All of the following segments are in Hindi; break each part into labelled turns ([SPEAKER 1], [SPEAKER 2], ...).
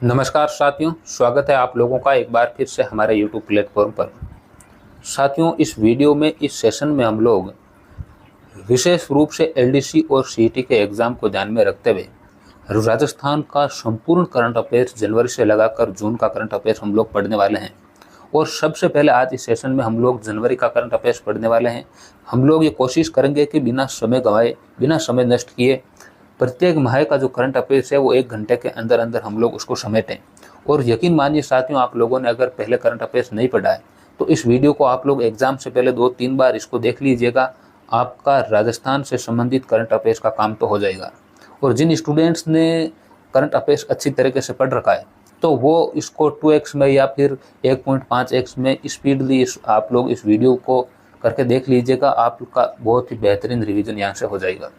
[SPEAKER 1] नमस्कार साथियों, स्वागत है आप लोगों का एक बार फिर से हमारे YouTube प्लेटफॉर्म पर। साथियों, इस वीडियो में इस सेशन में हम लोग विशेष रूप से LDC और CET के एग्ज़ाम को ध्यान में रखते हुए राजस्थान का संपूर्ण करंट अफेयर्स जनवरी से लगाकर जून का करंट अफेयर्स हम लोग पढ़ने वाले हैं। और सबसे पहले आज इस सेशन में हम लोग जनवरी का करंट अफेयर्स पढ़ने वाले हैं। हम लोग ये कोशिश करेंगे कि बिना समय गंवाए, बिना समय नष्ट किए प्रत्येक माह का जो करंट अफेयर्स है वो 1 घंटे के अंदर अंदर हम लोग उसको समेटें। और यकीन मानिए साथियों, आप लोगों ने अगर पहले करंट अफेयर्स नहीं पढ़ा है तो इस वीडियो को आप लोग एग्जाम से पहले 2-3 बार इसको देख लीजिएगा। आपका राजस्थान से संबंधित करंट अफेयर्स का काम तो हो जाएगा। और जिन स्टूडेंट्स ने करंट अफेयर्स अच्छी तरीके से पढ़ रखा है तो वो इसको 2x में या फिर 1.5x में स्पीडली आप लोग इस वीडियो को करके देख लीजिएगा। आपका बहुत ही बेहतरीन रिवीजन यहाँ से हो जाएगा।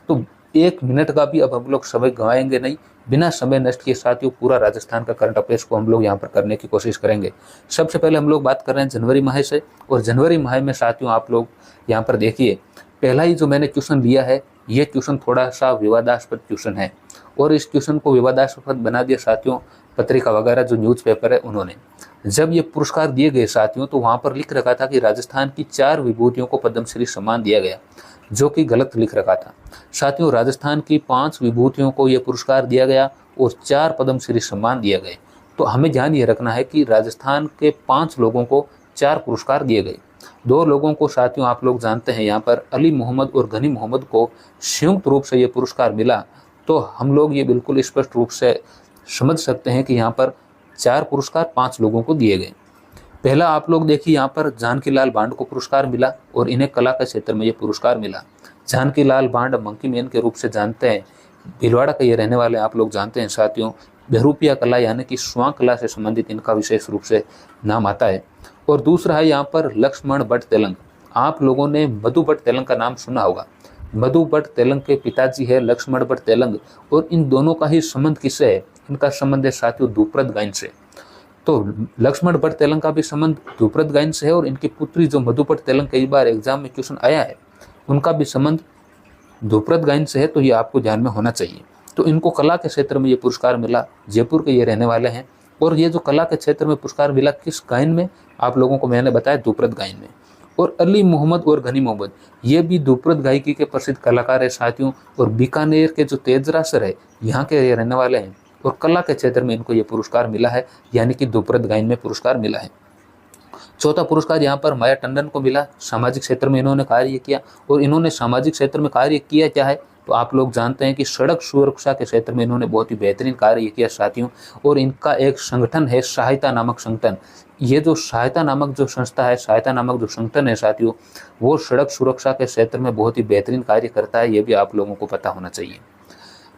[SPEAKER 1] तो 1 मिनट का भी अब हम लोग समय गंवाएंगे नहीं, बिना समय नष्ट किए साथियों पूरा राजस्थान का करंट अफेयर्स को हम लोग यहाँ पर करने की कोशिश करेंगे। सबसे पहले हम लोग बात कर रहे हैं जनवरी माह से। और जनवरी माह में साथियों आप लोग यहाँ पर देखिए, पहला ही जो मैंने ट्यूशन लिया है ये ट्यूशन थोड़ा सा विवादास्पद ट्यूशन है। और इस ट्यूशन को विवादास्पद बना दिया साथियों पत्रिका वगैरह जो न्यूज़पेपर है उन्होंने। जब ये पुरस्कार दिए गए साथियों तो वहाँ पर लिख रखा था कि राजस्थान की 4 विभूतियों को पद्मश्री सम्मान दिया गया, जो कि गलत लिख रखा था। साथियों, राजस्थान की 5 विभूतियों को यह पुरस्कार दिया गया और 4 पद्मश्री सम्मान दिए गए। तो हमें ध्यान ये रखना है कि राजस्थान के 5 लोगों को 4 पुरस्कार दिए गए। 2 लोगों को साथियों आप लोग जानते हैं, यहाँ पर अली मोहम्मद और गनी मोहम्मद को संयुक्त रूप से ये पुरस्कार मिला। तो हम लोग ये बिल्कुल स्पष्ट रूप से समझ सकते हैं कि यहाँ पर 4 पुरस्कार 5 लोगों को दिए गए। पहला आप लोग देखिए, यहाँ पर जानकी लाल बांड को पुरस्कार मिला और इन्हें कला के क्षेत्र में ये पुरस्कार मिला। जानकी लाल बांड मंकी मैन के रूप से जानते हैं, भीलवाड़ा के ये रहने वाले आप लोग जानते हैं साथियों। बहरूपिया कला यानी कि स्वां कला से संबंधित इनका विशेष रूप से नाम आता है। और दूसरा है यहाँ पर लक्ष्मण भट्ट तेलंग। आप लोगों ने मधु भट्ट तेलंग का नाम सुना होगा। मधु भट्ट तेलंग के पिताजी है लक्ष्मण भट्ट तेलंग। और इन दोनों का ही संबंध किससे है? इनका संबंध है साथियों ध्रुपद गायन से। तो लक्ष्मण भट्ट तेलंग का भी संबंध ध्रुपद गायन से है और इनकी पुत्री जो मधु भट्ट तेलंग कई बार एग्जाम में क्वेश्चन आया है उनका भी संबंध ध्रुपद गायन से है। तो ये आपको ध्यान में होना चाहिए। तो इनको कला के क्षेत्र में ये पुरस्कार मिला, जयपुर के ये रहने वाले हैं। और ये जो कला के क्षेत्र में पुरस्कार मिला किस गायन में, आप लोगों को मैंने बताया ध्रुपद गायन में। और अली मोहम्मद और गनी मोहम्मद ये भी ध्रुपद गायकी के प्रसिद्ध कलाकार है साथियों। और बीकानेर के जो तेजरासर है यहाँ के ये रहने वाले हैं और कला के क्षेत्र में इनको ये पुरस्कार मिला है, यानी कि ध्रुपद गायन में पुरस्कार मिला है। चौथा पुरस्कार यहाँ पर माया टंडन को मिला। सामाजिक क्षेत्र में इन्होंने कार्य किया। और इन्होंने सामाजिक क्षेत्र में कार्य किया क्या है तो आप लोग जानते हैं कि सड़क सुरक्षा के क्षेत्र में इन्होंने बहुत ही बेहतरीन कार्य किया साथियों। और इनका एक संगठन है सहायता नामक संगठन। ये जो सहायता नामक जो संस्था है, सहायता नामक जो संगठन है साथियों, वो सड़क सुरक्षा के क्षेत्र में बहुत ही बेहतरीन कार्य करता है। ये भी आप लोगों को पता होना चाहिए।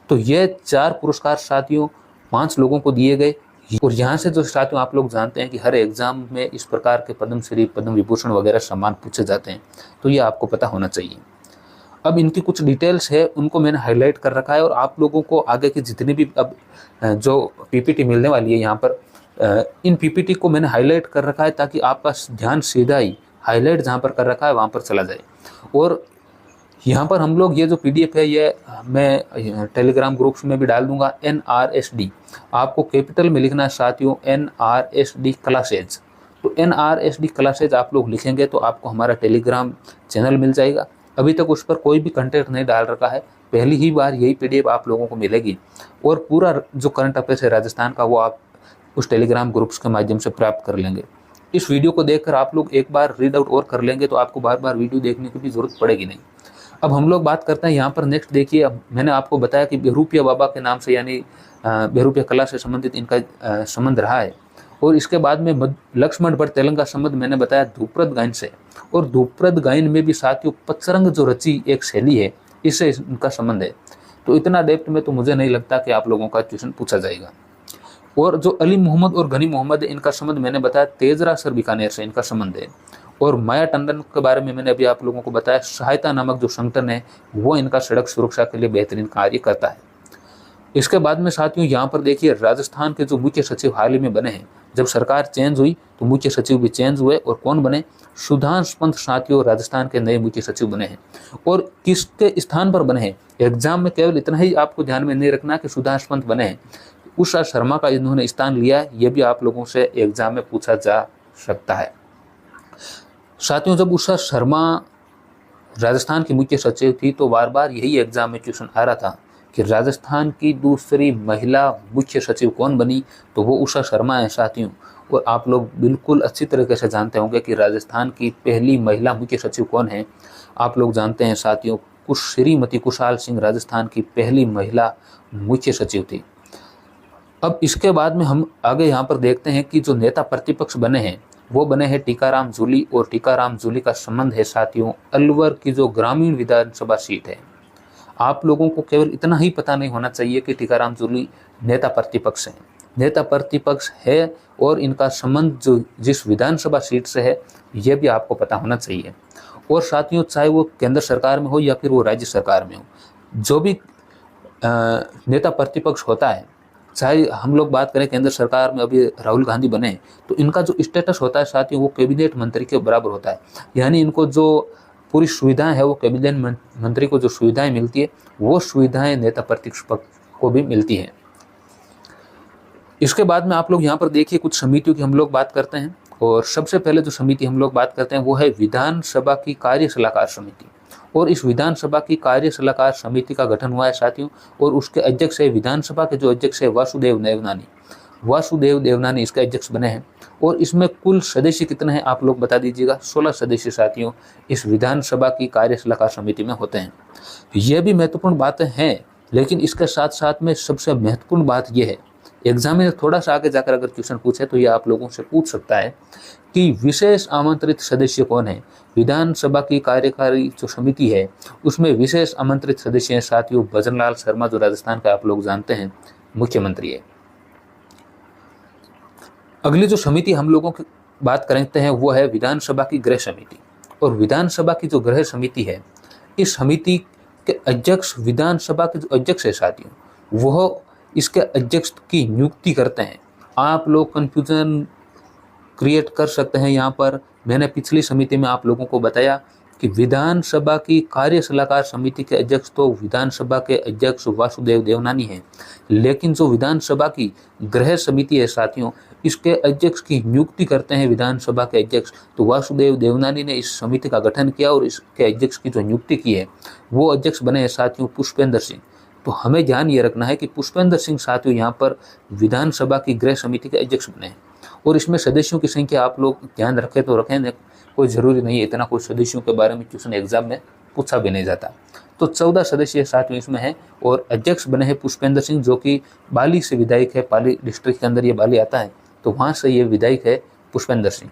[SPEAKER 1] तो ये 4 पुरस्कार साथियों 5 लोगों को दिए गए। और यहाँ से जो साथियों आप लोग जानते हैं कि हर एग्जाम में इस प्रकार के पद्मश्री, पद्म विभूषण वगैरह सम्मान पूछे जाते हैं, तो ये आपको पता होना चाहिए। अब इनकी कुछ डिटेल्स है उनको मैंने हाईलाइट कर रखा है। और आप लोगों को आगे की जितनी भी अब जो PPT मिलने वाली है यहाँ पर, इन PPT को मैंने हाईलाइट कर रखा है ताकि आपका ध्यान सीधा ही हाईलाइट जहाँ पर कर रखा है वहाँ पर चला जाए। और यहाँ पर हम लोग ये जो PDF है ये मैं टेलीग्राम ग्रुप्स में भी डाल दूंगा। NRSD आपको कैपिटल में लिखना है साथियों, NRSD क्लासेज। तो NRSD क्लासेज आप लोग लिखेंगे तो आपको हमारा टेलीग्राम चैनल मिल जाएगा। अभी तक उस पर कोई भी कंटेंट नहीं डाल रखा है, पहली ही बार यही PDF आप लोगों को मिलेगी। और पूरा जो करंट अफेयर्स है राजस्थान का वो आप उस टेलीग्राम ग्रुप्स के माध्यम से प्राप्त कर लेंगे। इस वीडियो को देखकर आप लोग एक बार रीड आउट और कर लेंगे तो आपको बार बार वीडियो देखने की भी जरूरत पड़ेगी नहीं। अब हम लोग बात करते हैं यहाँ पर नेक्स्ट देखिए, अब मैंने आपको बताया कि बहरूपिया बाबा के नाम से यानी बहरूपिया कला से संबंधित इनका संबंध रहा है। और इसके बाद में लक्ष्मण भट्ट तेलंग का संबंध मैंने बताया ध्रुपद गायन से। और ध्रुपद गायन में भी साथियों पचरंग जो रची एक शैली है, इससे इनका संबंध है। तो इतना डेप्थ में तो मुझे नहीं लगता कि आप लोगों का क्वेश्चन पूछा जाएगा। और जो अली मोहम्मद और गनी मोहम्मद है इनका संबंध मैंने बताया तेजरासर बीकानेर से इनका संबंध है। और माया टंडन के बारे में मैंने अभी आप लोगों को बताया, सहायता नामक जो संगठन है वो इनका सड़क सुरक्षा के लिए बेहतरीन कार्य करता है। इसके बाद में साथियों यहाँ पर देखिए, राजस्थान के जो मुख्य सचिव हाल ही में बने हैं, जब सरकार चेंज हुई तो मुख्य सचिव भी चेंज हुए। और कौन बने? सुधांशु पंत साथियों राजस्थान के नए मुख्य सचिव बने हैं। और किसके स्थान पर बने हैं? एग्जाम में केवल इतना ही आपको ध्यान में नहीं रखना कि सुधांशु पंत बने हैं, उषा शर्मा का इन्होंने स्थान लिया, ये भी आप लोगों से एग्जाम में पूछा जा सकता है। साथियों, जब उषा शर्मा राजस्थान की मुख्य सचिव थी तो बार बार यही एग्जाम में क्वेश्चन आ रहा था कि राजस्थान की दूसरी महिला मुख्य सचिव कौन बनी, तो वो उषा शर्मा है साथियों। और आप लोग बिल्कुल अच्छी तरीके से जानते होंगे कि राजस्थान की पहली महिला मुख्य सचिव कौन है। आप लोग जानते हैं साथियों, श्रीमती कुशाल सिंह राजस्थान की पहली महिला मुख्य सचिव थी। अब इसके बाद में हम आगे यहाँ पर देखते हैं कि जो नेता प्रतिपक्ष बने हैं वो बने हैं टीकाराम जूली, और टीकाराम जूली का संबंध है साथियों अलवर की जो ग्रामीण विधानसभा सीट है। आप लोगों को केवल इतना ही पता नहीं होना चाहिए कि टीकाराम जूली नेता प्रतिपक्ष हैं, नेता प्रतिपक्ष है और इनका संबंध जो जिस विधानसभा सीट से है यह भी आपको पता होना चाहिए। और साथियों, चाहे वो केंद्र सरकार में हो या फिर वो राज्य सरकार में हो, जो भी नेता प्रतिपक्ष होता है, चाहे हम लोग बात करें केंद्र सरकार में अभी राहुल गांधी बने, तो इनका जो स्टेटस होता है साथियों वो कैबिनेट मंत्री के बराबर होता है। यानी इनको जो पूरी सुविधाएं है वो कैबिनेट मंत्री को जो सुविधाएं मिलती है वो सुविधाएं नेता प्रतिपक्ष को भी मिलती है। इसके बाद में आप लोग यहाँ पर देखिए कुछ समितियों की हम लोग बात करते हैं, और सबसे पहले जो समिति हम लोग बात करते हैं वो है विधानसभा की कार्य सलाहकार समिति। और इस विधानसभा की कार्य सलाहकार समिति का गठन हुआ है साथियों, और उसके अध्यक्ष है विधानसभा के जो अध्यक्ष है वासुदेव देवनानी इसके अध्यक्ष बने हैं। और इसमें कुल सदस्य कितने हैं आप लोग बता दीजिएगा। 16 सदस्य साथियों इस विधानसभा की कार्य सलाहकार समिति में होते हैं। यह भी महत्वपूर्ण बातें हैं, लेकिन इसके साथ साथ में सबसे महत्वपूर्ण बात यह है, एग्जाम में थोड़ा सा आगे जाकर अगर क्वेश्चन पूछे तो यह आप लोगों से पूछ सकता है कि विशेष आमंत्रित सदस्य कौन है। विधानसभा की कार्यकारी जो समिति है उसमें विशेष आमंत्रित सदस्य हैं साथियों भजनलाल शर्मा, जो राजस्थान का आप लोग जानते हैं मुख्यमंत्री है। अगली जो समिति हम लोगों की बात करते हैं वो है विधानसभा की गृह समिति। और विधानसभा की जो गृह समिति है, इस समिति के अध्यक्ष विधानसभा के जो अध्यक्ष है साथियों वह इसके अध्यक्ष की नियुक्ति करते हैं। आप लोग कंफ्यूजन क्रिएट कर सकते हैं यहाँ पर। मैंने पिछली समिति में आप लोगों को बताया कि विधानसभा की कार्य सलाहकार समिति के अध्यक्ष तो विधानसभा के अध्यक्ष वासुदेव देवनानी हैं, लेकिन जो विधानसभा की गृह समिति है साथियों इसके अध्यक्ष की नियुक्ति करते हैं विधानसभा के अध्यक्ष। तो वासुदेव देवनानी ने इस समिति का गठन किया और इसके अध्यक्ष की जो नियुक्ति की है वो अध्यक्ष बने हैं साथियों पुष्पेंद्र सिंह। तो हमें ध्यान ये रखना है कि पुष्पेंद्र सिंह साथियों यहाँ पर विधानसभा की गृह समिति के अध्यक्ष बने हैं। और इसमें सदस्यों की संख्या आप लोग ध्यान रखें तो रखें, कोई ज़रूरी नहीं है इतना, कोई सदस्यों के बारे में क्वेश्चन एग्जाम में पूछा भी नहीं जाता। तो 14 सदस्य साथियों इसमें है, और अध्यक्ष बने हैं पुष्पेंद्र सिंह जो कि बाली से विधायक है। पाली डिस्ट्रिक्ट के अंदर ये बाली आता है, तो वहाँ से ये विधायक है पुष्पेंद्र सिंह।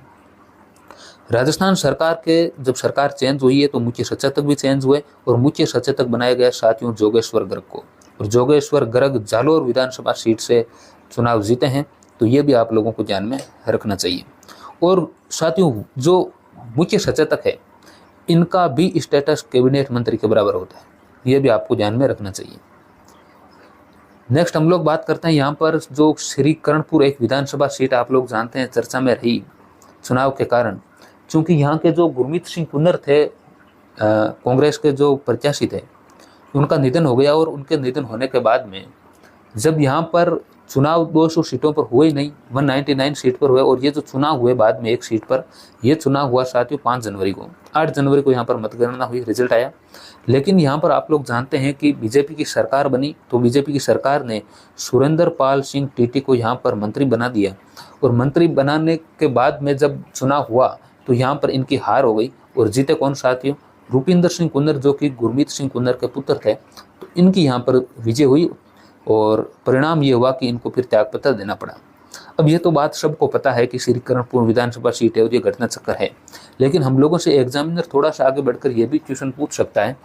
[SPEAKER 1] राजस्थान सरकार के जब सरकार चेंज हुई है तो मुख्य सचेतक भी चेंज हुए, और मुख्य सचेतक बनाया गया साथियों जोगेश्वर गर्ग को। और जोगेश्वर गर्ग जालोर विधानसभा सीट से चुनाव जीते हैं, तो ये भी आप लोगों को ध्यान में रखना चाहिए। और साथियों जो मुख्य सचेतक है इनका भी स्टेटस कैबिनेट मंत्री के बराबर होता है, ये भी आपको ध्यान में रखना चाहिए। नेक्स्ट हम लोग बात करते हैं यहाँ पर जो श्री करणपुर एक विधानसभा सीट आप लोग जानते हैं चर्चा में रही चुनाव के कारण, क्योंकि यहाँ के जो गुरमीत सिंह कुन्नर थे कांग्रेस के जो प्रत्याशी थे उनका निधन हो गया। और उनके निधन होने के बाद में जब यहाँ पर चुनाव 200 सीटों पर हुए नहीं, 199 सीट पर हुए, और ये जो चुनाव हुए बाद में एक सीट पर ये चुनाव हुआ साथियों 5 जनवरी को। 8 जनवरी को यहाँ पर मतगणना हुई, रिजल्ट आया। लेकिन यहाँ पर आप लोग जानते हैं कि बीजेपी की सरकार बनी, तो बीजेपी की सरकार ने सुरेंद्र पाल सिंह टीटी को यहाँ पर मंत्री बना दिया। और मंत्री बनाने के बाद में जब चुनाव हुआ तो यहाँ पर इनकी हार हो गई, और जीते कौन साथियों रूपिंदर सिंह कुन्नर जो कि गुरमीत सिंह कुन्नर के पुत्र थे। तो इनकी यहाँ पर विजय हुई, और परिणाम ये हुआ कि इनको फिर त्यागपत्र देना पड़ा। अब ये तो बात सबको पता है कि श्री करणपुर विधानसभा सीट है और ये घटना चक्कर है, लेकिन हम लोगों से एग्जामिनर थोड़ा सा आगे बढ़कर ये भी क्वेश्चन पूछ सकता है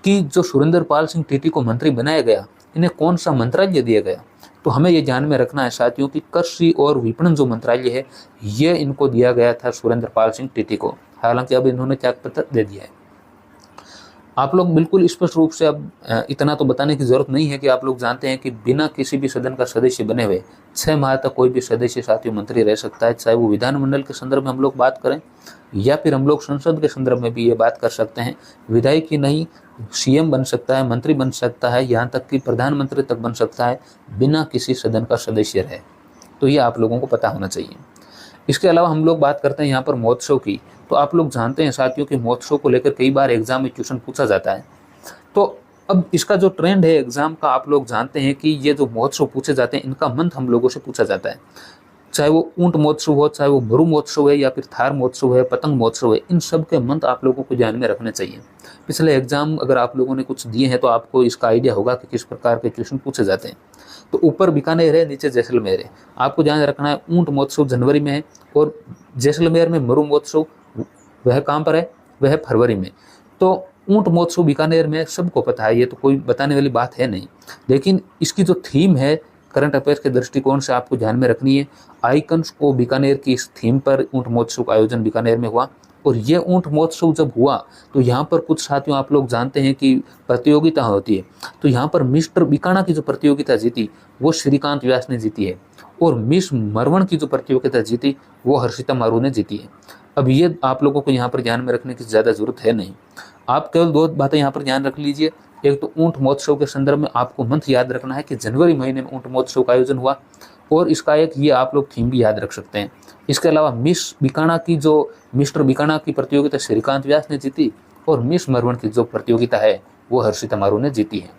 [SPEAKER 1] कि जो सुरेंद्र पाल सिंह टीटी को मंत्री बनाया गया इन्हें कौन सा मंत्रालय दिया गया। तो हमें ये ध्यान में रखना है साथियों कि कृषि और विपणन जो मंत्रालय है ये इनको दिया गया था सुरेंद्र पाल सिंह टीटी को। हालांकि अब इन्होंने त्यागपत्र दे दिया है। आप लोग बिल्कुल स्पष्ट रूप से अब इतना तो बताने की जरूरत नहीं है कि आप लोग जानते हैं कि बिना किसी भी सदन का सदस्य बने हुए 6 माह तक कोई भी सदस्य साथियों मंत्री रह सकता है, चाहे वो विधानमंडल के संदर्भ में हम लोग बात करें या फिर हम लोग संसद के संदर्भ में भी ये बात कर सकते हैं। विधायक ही नहीं, सीएम बन सकता है, मंत्री बन सकता है, यहाँ तक कि प्रधानमंत्री तक बन सकता है बिना किसी सदन का सदस्य रहे। तो ये आप लोगों को पता होना चाहिए। इसके अलावा हम लोग बात करते हैं यहाँ पर महोत्सव की। तो आप लोग जानते हैं साथियों कि महोत्सव को लेकर कई बार एग्जाम में क्वेश्चन पूछा जाता है। तो अब इसका जो ट्रेंड है एग्जाम का, आप लोग जानते हैं कि ये जो महोत्सव पूछे जाते हैं इनका मंथ हम लोगों से पूछा जाता है। चाहे वो ऊंट महोत्सव हो, चाहे वो मरु महोत्सव है या फिर थार महोत्सव है, पतंग महोत्सव है, इन सब के मंथ आप लोगों को ध्यान में रखने चाहिए। पिछले एग्जाम अगर आप लोगों ने कुछ दिए हैं तो आपको इसका आइडिया होगा कि किस प्रकार के क्वेश्चन पूछे जाते हैं। तो ऊपर बीकानेर है, नीचे जैसलमेर है। आपको ध्यान रखना है ऊंट महोत्सव जनवरी में है और जैसलमेर में मरु महोत्सव वह कहाँ पर है, वह फरवरी में। तो ऊंट महोत्सव बीकानेर में सबको पता है, ये तो कोई बताने वाली बात है नहीं। लेकिन इसकी जो थीम है करंट अफेयर्स के दृष्टिकोण से आपको ध्यान में रखनी है। आइकन्स को बीकानेर की इस थीम पर ऊंट महोत्सव का आयोजन बीकानेर में हुआ। और ये ऊंट महोत्सव जब हुआ तो यहाँ पर कुछ साथियों आप लोग जानते हैं कि प्रतियोगिता होती है। तो यहाँ पर मिस्टर बीकाना की जो प्रतियोगिता जीती वो श्रीकांत व्यास ने जीती है और मिस मरवण की जो प्रतियोगिता जीती वो हर्षिता मारू ने जीती है। अब ये आप लोगों को यहाँ पर ध्यान में रखने की ज़्यादा जरूरत है नहीं। आप केवल 2 बातें यहाँ पर ध्यान रख लीजिए। एक तो ऊंट महोत्सव के संदर्भ में आपको मंथ याद रखना है कि जनवरी महीने में ऊंट महोत्सव का आयोजन हुआ और इसका एक ये आप लोग थीम भी याद रख सकते हैं। इसके अलावा मिस्टर बीकाना की प्रतियोगिता श्रीकांत व्यास ने जीती और मिस मरवण की जो प्रतियोगिता है वो हर्षिता मारू ने जीती है।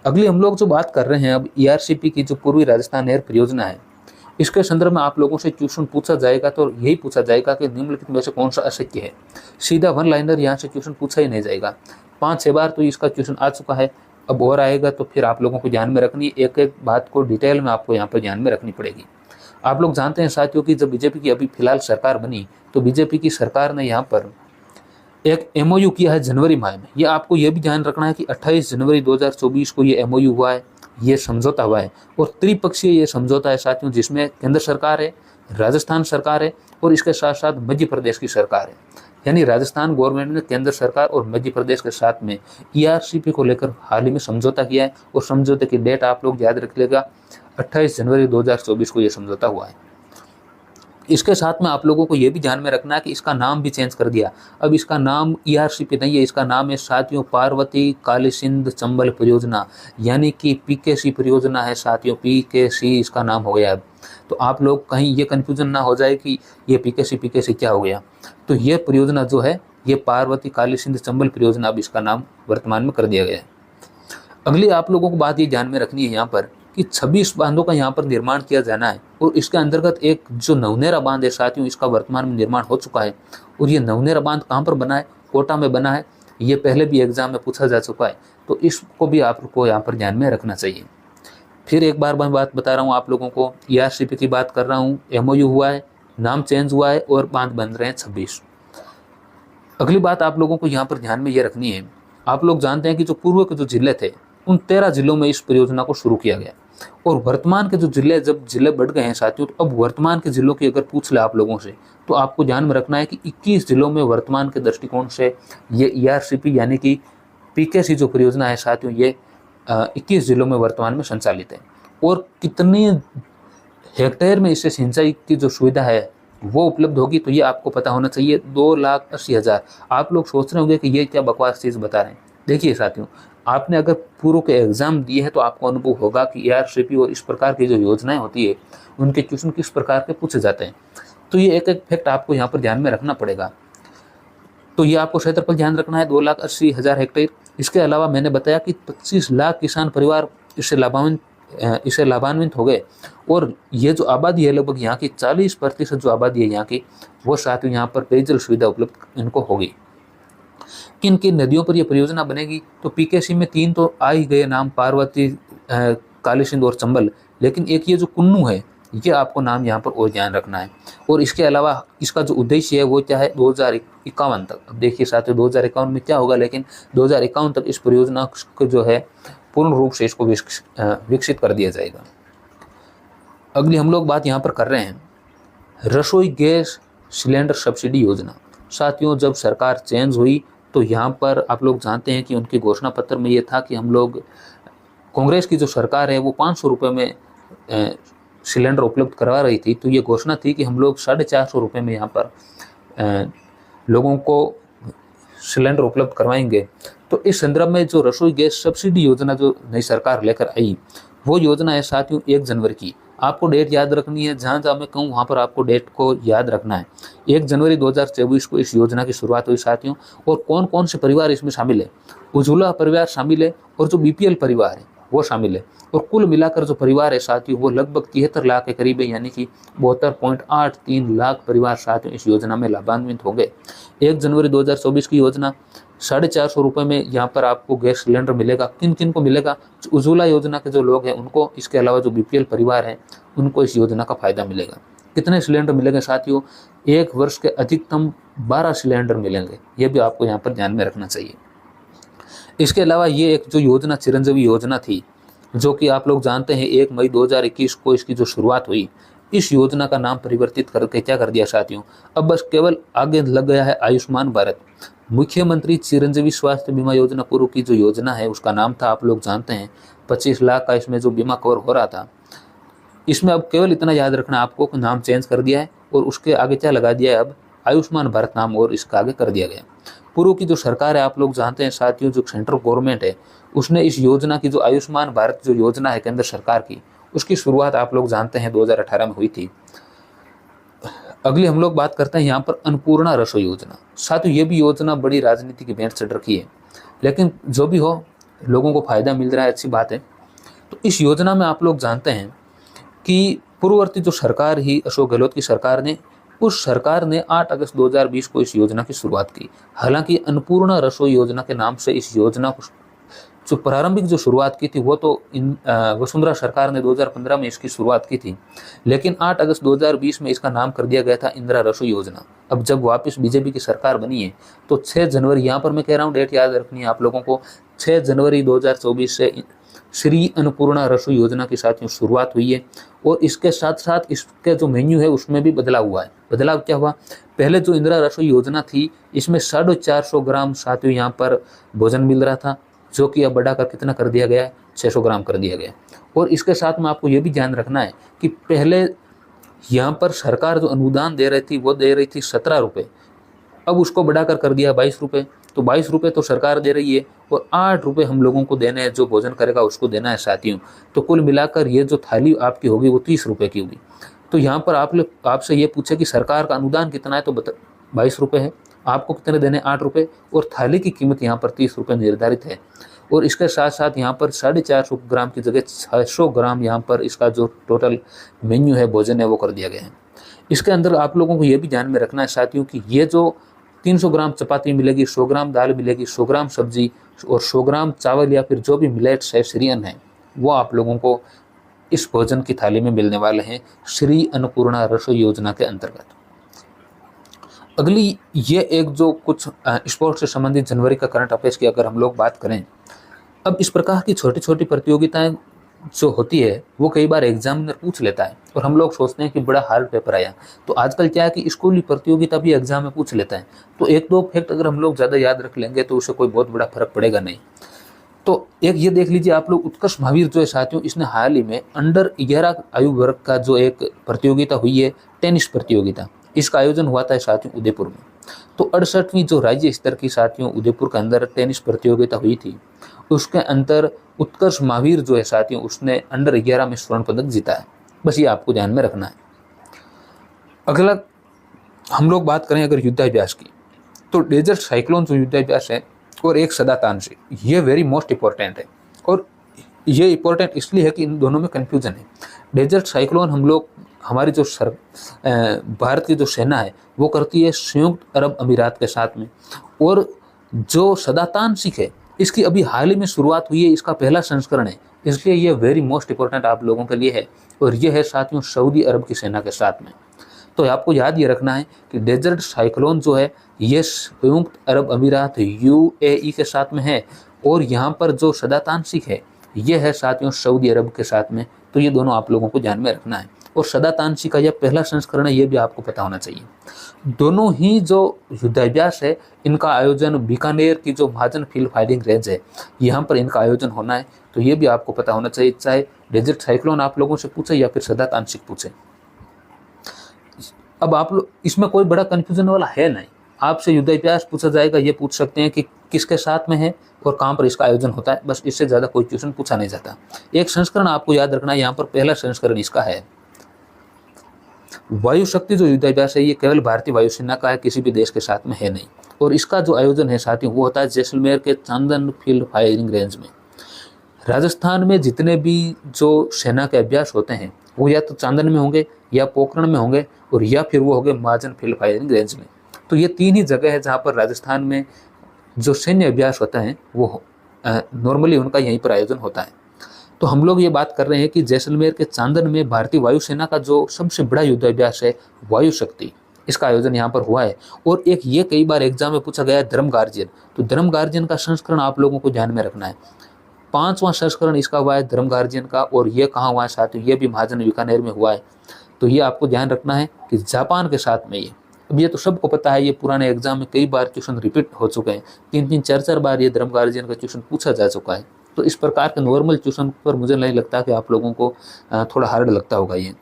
[SPEAKER 1] अगली हम लोग जो बात कर रहे हैं अब ईआरसीपी की जो पूर्वी राजस्थान नहर परियोजना है, इसके संदर्भ में आप लोगों से क्वेश्चन पूछा जाएगा तो यही पूछा जाएगा कि निम्नलिखित में से कौन सा अशक्य है। सीधा 1 लाइनर यहाँ से क्वेश्चन पूछा ही नहीं जाएगा। 5-6 बार तो इसका क्वेश्चन आ चुका है, अब और आएगा। तो फिर आप लोगों को ध्यान में रखनी है, एक एक बात को डिटेल में आपको यहाँ पर ध्यान में रखनी पड़ेगी। आप लोग जानते हैं साथियों की जब बीजेपी की अभी फिलहाल सरकार बनी तो बीजेपी की सरकार ने यहाँ पर एक एमओयू किया है जनवरी माह में। ये आपको ये भी ध्यान रखना है कि 28 जनवरी 2024 को ये एमओयू हुआ है, ये समझौता हुआ है और त्रिपक्षीय ये समझौता है साथियों, जिसमें केंद्र सरकार है, राजस्थान सरकार है और इसके साथ साथ मध्य प्रदेश की सरकार है। यानी राजस्थान गवर्नमेंट ने केंद्र सरकार और मध्य प्रदेश के साथ में ईआरसीपी को लेकर हाल ही में समझौता किया है और समझौते की डेट आप लोग याद रख लेगा, 28 जनवरी 2024 को यह समझौता हुआ है। इसके साथ में आप लोगों को यह भी ध्यान में रखना है कि इसका नाम भी चेंज कर दिया। अब इसका नाम ईआरसीपी नहीं है, इसका नाम है साथियों पार्वती काली सिंध चंबल परियोजना, यानी कि पीकेसी परियोजना है साथियों, पीकेसी इसका नाम हो गया। तो आप लोग कहीं ये कन्फ्यूजन ना हो जाए कि ये पीकेसी क्या हो गया। तो ये परियोजना जो है ये पार्वती काली सिंध चंबल परियोजना, अब इसका नाम वर्तमान में कर दिया गया है। अगली आप लोगों को बात ये ध्यान में रखनी है यहाँ पर कि 26 बांधों का यहाँ पर निर्माण किया जाना है और इसके अंतर्गत एक जो नवनेरा बांध है साथियों, इसका वर्तमान में निर्माण हो चुका है। और ये नवनेरा बांध कहाँ पर बना है, कोटा में बना है। ये पहले भी एग्जाम में पूछा जा चुका है, तो इसको भी आपको यहाँ पर ध्यान में रखना चाहिए। फिर एक बार मैं बात बता रहा हूँ आप लोगों को, ईआरसीपी की बात कर रहा हूँ, एमओयू हुआ है, नाम चेंज हुआ है और बांध बन रहे हैं 26। अगली बात आप लोगों को यहाँ पर ध्यान में ये रखनी है, आप लोग जानते हैं कि जो पूर्व के जो जिले थे उन 13 जिलों में इस परियोजना को शुरू किया गया और वर्तमान के जो जब जिले बढ़ गए हैं साथियों, तो अब वर्तमान के जिलों की अगर पूछ ले आप लोगों से तो आपको ध्यान में रखना है कि 21 जिलों में वर्तमान के दृष्टिकोण से ये ईआरसीपी यानी कि पीकेसी जो परियोजना है साथियों, ये 21 जिलों में वर्तमान में संचालित है। और कितने हेक्टेयर में इससे सिंचाई की जो सुविधा है वो उपलब्ध होगी तो ये आपको पता होना चाहिए, 2,80,000। आप लोग सोच रहे होंगे कि ये क्या बकवास चीज़ बता रहे हैं। देखिए साथियों, आपने अगर पूर्व के एग्जाम दिए हैं तो आपको अनुभव होगा कि ईआरसीपी और इस प्रकार की जो योजनाएं होती है उनके क्वेश्चन किस प्रकार के पूछे जाते हैं। तो ये एक एक फैक्ट आपको यहाँ पर ध्यान में रखना पड़ेगा। तो ये आपको क्षेत्रफल ध्यान रखना है, 2,80,000 हेक्टेयर। इसके अलावा मैंने बताया कि 25 लाख किसान परिवार इससे लाभान्वित हो गए और ये जो आबादी है लगभग यहाँ की 40% जो आबादी है यहाँ की, वो साथियों यहाँ पर पेयजल सुविधा उपलब्ध इनको होगी। किन किन नदियों पर यह परियोजना बनेगी, तो पीकेसी में 3 तो आ ही गए नाम, पार्वती काली सिंध और चंबल, लेकिन एक ये जो कुन्नू है ये आपको नाम यहाँ पर और ध्यान रखना है। और इसके अलावा इसका जो उद्देश्य है वो क्या है, 2051 तक। अब देखिए साथियों 2051 में क्या होगा, लेकिन 2051 तक इस परियोजना को जो है पूर्ण रूप से इसको विकसित कर दिया जाएगा। अगली हम लोग बात यहाँ पर कर रहे हैं रसोई गैस सिलेंडर सब्सिडी योजना। साथियों जब सरकार चेंज हुई तो यहाँ पर आप लोग जानते हैं कि उनके घोषणा पत्र में ये था कि हम लोग, कांग्रेस की जो सरकार है वो 500 रुपये में सिलेंडर उपलब्ध करवा रही थी, तो ये घोषणा थी कि हम लोग 450 रुपये में यहाँ पर लोगों को सिलेंडर उपलब्ध करवाएंगे। तो इस संदर्भ में जो रसोई गैस सब्सिडी योजना जो नई सरकार लेकर आई, वो योजना है साथियों 1 जनवरी की। आपको डेट याद रखनी है, जहाँ जहाँ मैं कहूँ वहाँ पर आपको डेट को याद रखना है। 1 जनवरी 2024 को इस योजना की शुरुआत हुई साथियों। और कौन कौन से परिवार इसमें शामिल है? उज्ज्वला परिवार शामिल है और जो BPL परिवार है वो शामिल है। और कुल मिलाकर जो परिवार है साथियों वो लगभग 73 लाख के करीब है, यानी कि 72.83 लाख परिवार साथियों इस योजना में लाभान्वित होंगे। 1 जनवरी 2024 की योजना 450 रुपये में यहाँ पर आपको गैस सिलेंडर मिलेगा। किन किन को मिलेगा? उज्ज्वला योजना के जो लोग हैं उनको, इसके अलावा जो BPL परिवार हैं उनको इस योजना का फायदा मिलेगा। कितने सिलेंडर मिलेंगे साथियों? 1 वर्ष के अधिकतम 12 सिलेंडर मिलेंगे। ये भी आपको यहाँ पर ध्यान में रखना चाहिए। इसके अलावा ये एक जो योजना चिरंजीवी योजना थी, जो कि आप लोग जानते हैं 1 मई 2021 को इसकी जो शुरुआत हुई, इस योजना का नाम परिवर्तित करके क्या कर दिया साथियों, अब बस केवल आगे लग गया है आयुष्मान भारत। मुख्यमंत्री चिरंजीवी स्वास्थ्य बीमा योजना पूर्व की जो योजना है उसका नाम था, आप लोग जानते हैं 25 लाख का इसमें जो बीमा कवर हो रहा था। इसमें अब केवल इतना याद रखना आपको कि नाम चेंज कर दिया है और उसके आगे क्या लगा दिया है, अब आयुष्मान भारत नाम और इसका आगे कर दिया गया। पूर्व की जो सरकार है आप लोग जानते हैं साथियों, जो सेंट्रल गवर्नमेंट है उसने इस योजना की, जो आयुष्मान भारत जो योजना है केंद्र सरकार की, उसकी शुरुआत आप लोग जानते हैं 2018 में हुई थी। अगली हम लोग बात करते हैं यहाँ पर अन्नपूर्णा रसोई योजना। साथियों ये भी योजना बड़ी राजनीति की भेंट चढ़ रखी है, लेकिन जो भी हो लोगों को फायदा मिल रहा है, अच्छी बात है। तो इस योजना में आप लोग जानते हैं कि पूर्ववर्ती जो सरकार ही अशोक गहलोत की सरकार ने, उस सरकार ने 8 अगस्त 2020 को इस योजना की शुरुआत की। हालांकि अन्नपूर्णा रसोई योजना के नाम से इस योजना को जो प्रारंभिक जो शुरुआत की थी वो तो वसुंधरा सरकार ने 2015 में इसकी शुरुआत की थी, लेकिन 8 अगस्त 2020 में इसका नाम कर दिया गया था इंदिरा रसोई योजना। अब जब वापस बीजेपी की सरकार बनी है तो 6 जनवरी, यहाँ पर मैं कह रहा हूँ डेट याद रखनी है आप लोगों को, 6 जनवरी 2024 से श्री अन्नपूर्णा रसोई योजना की साथियों शुरुआत हुई है। और इसके साथ साथ इसके जो मेन्यू है उसमें भी बदलाव हुआ है। बदलाव क्या हुआ? पहले जो इंदिरा रसोई योजना थी इसमें 450 ग्राम साथियों यहाँ पर भोजन मिल रहा था, जो कि अब बढ़ाकर कितना कर दिया गया है, 600 ग्राम कर दिया गया। और इसके साथ में आपको ये भी ध्यान रखना है कि पहले यहाँ पर सरकार जो अनुदान दे रही थी वो दे रही थी 17 रुपये, अब उसको बढ़ाकर कर दिया 22 रुपये। तो 22 रुपये तो सरकार दे रही है और 8 रुपये हम लोगों को देने हैं, जो भोजन करेगा उसको देना है साथियों। तो कुल मिलाकर ये जो थाली आपकी होगी वो 30 रुपये की होगी। तो यहाँ पर आपसे ये पूछे कि सरकार का अनुदान कितना है, तो 22 रुपये है, आपको कितने देने, 8 रुपये, और थाली की कीमत यहाँ पर 30 रुपये निर्धारित है। और इसके साथ साथ यहाँ पर 450 ग्राम की जगह 600 ग्राम यहाँ पर इसका जो टोटल मेन्यू है, भोजन है, वो कर दिया गया है। इसके अंदर आप लोगों को ये भी ध्यान में रखना है साथियों कि ये जो 300 ग्राम चपाती मिलेगी, 100 ग्राम दाल मिलेगी, 100 ग्राम सब्जी और 100 ग्राम चावल या फिर जो भी मिलेट्स है, सीरियन है, वो आप लोगों को इस भोजन की थाली में मिलने वाले हैं श्री अन्नपूर्णा रसोई योजना के अंतर्गत। अगली ये एक जो कुछ स्पोर्ट्स से संबंधित जनवरी का करंट अफेयर्स की अगर हम लोग बात करें, अब इस प्रकार की छोटी छोटी प्रतियोगिताएं जो होती है वो कई बार एग्जामिनर पूछ लेता है और हम लोग सोचते हैं कि बड़ा हार्ड पेपर आया। तो आजकल क्या है कि स्कूली प्रतियोगिता भी एग्जाम में पूछ लेता है। तो 1-2 फैक्ट अगर हम लोग ज़्यादा याद रख लेंगे तो उससे कोई बहुत बड़ा फर्क पड़ेगा नहीं। तो एक ये देख लीजिए आप लोग, उत्कर्ष महावीर जो है साथियों, इसने हाल ही में अंडर 11 आयु वर्ग का जो एक प्रतियोगिता हुई है, टेनिस प्रतियोगिता, इसका आयोजन हुआ था साथियों उदयपुर में। तो 68वीं जो राज्य स्तर की साथियों उदयपुर के अंदर टेनिस प्रतियोगिता हुई थी, उसके अंतर उत्कर्ष महावीर जो है साथियों, उसने अंडर 11 में स्वर्ण पदक जीता है। बस ये आपको ध्यान में रखना है। अगला हम लोग बात करें अगर युद्धाभ्यास की, तो डेजर्ट साइक्लोन जो युद्धाभ्यास है और एक सदातांशी, ये वेरी मोस्ट इंपॉर्टेंट है। और ये इंपॉर्टेंट इसलिए है कि इन दोनों में कन्फ्यूजन है। डेजर्ट साइक्लोन हम लोग, हमारी जो भारत की जो सेना है वो करती है संयुक्त अरब अमीरात के साथ में, और जो सदातांशिक है इसकी अभी हाल ही में शुरुआत हुई है, इसका पहला संस्करण है, इसलिए ये वेरी मोस्ट इंपॉर्टेंट आप लोगों के लिए है। और ये है साथियों सऊदी अरब की सेना के साथ में। तो आपको याद ये रखना है कि डेजर्ट साइक्लोन जो है ये संयुक्त अरब अमीरात UAE के साथ में है, और यहाँ पर जो सदातांशिक है ये है साथियों सऊदी अरब के साथ में। तो ये दोनों आप लोगों को ध्यान में रखना है। और सदा तानसी का यह पहला संस्करण है, ये भी आपको पता होना चाहिए। दोनों ही जो युद्धाभ्यास है इनका आयोजन बीकानेर की जो महाजन फील्ड फायरिंग रेंज है यहाँ पर इनका आयोजन होना है, तो ये भी आपको पता होना चाहिए, चाहे डेजर्ट साइक्लोन आप लोगों से पूछे या फिर सदा तानसिक पूछे। अब आप लोग इसमें कोई बड़ा कन्फ्यूजन वाला है नहीं, आपसे युद्धाभ्यास पूछा जाएगा, ये पूछ सकते हैं कि किसके साथ में है और कहाँ पर इसका आयोजन होता है, बस इससे ज़्यादा कोई क्वेश्चन पूछा नहीं जाता। एक संस्करण आपको याद रखना है, यहाँ पर पहला संस्करण इसका है वायु शक्ति जो युद्धाभ्यास है ये केवल भारतीय वायुसेना का है, किसी भी देश के साथ में है नहीं। और इसका जो आयोजन है साथियों वो होता है जैसलमेर के चांदन फील्ड फायरिंग रेंज में। राजस्थान में जितने भी जो सेना के अभ्यास होते हैं वो या तो चांदन में होंगे या पोखरण में होंगे और या फिर वो होंगे महाजन फील्ड फायरिंग रेंज में। तो ये तीन ही जगह है जहाँ पर राजस्थान में जो सैन्य अभ्यास होता है वो नॉर्मली उनका यहीं पर आयोजन होता है। तो हम लोग ये बात कर रहे हैं कि जैसलमेर के चांदन में भारतीय वायुसेना का जो सबसे बड़ा युद्धाभ्यास है वायु शक्ति, इसका आयोजन यहाँ पर हुआ है। और एक ये कई बार एग्जाम में पूछा गया है धर्म गार्जियन, तो धर्म गार्जियन का संस्करण आप लोगों को ध्यान में रखना है। 5वां संस्करण इसका हुआ है धर्म गार्जियन का, और ये कहाँ हुआ है साथियों, ये भी महाजन बीकानेर में हुआ है। तो ये आपको ध्यान रखना है कि जापान के साथ में ये, अब ये तो सबको पता है, ये पुराने एग्जाम में कई बार क्वेश्चन रिपीट हो चुके हैं, 3-3 4-4 बार ये धर्म गार्जियन का क्वेश्चन पूछा जा चुका है। तो इस प्रकार के नॉर्मल क्वेश्चन पर मुझे नहीं लगता कि आप लोगों को थोड़ा हार्ड लगता होगा ये।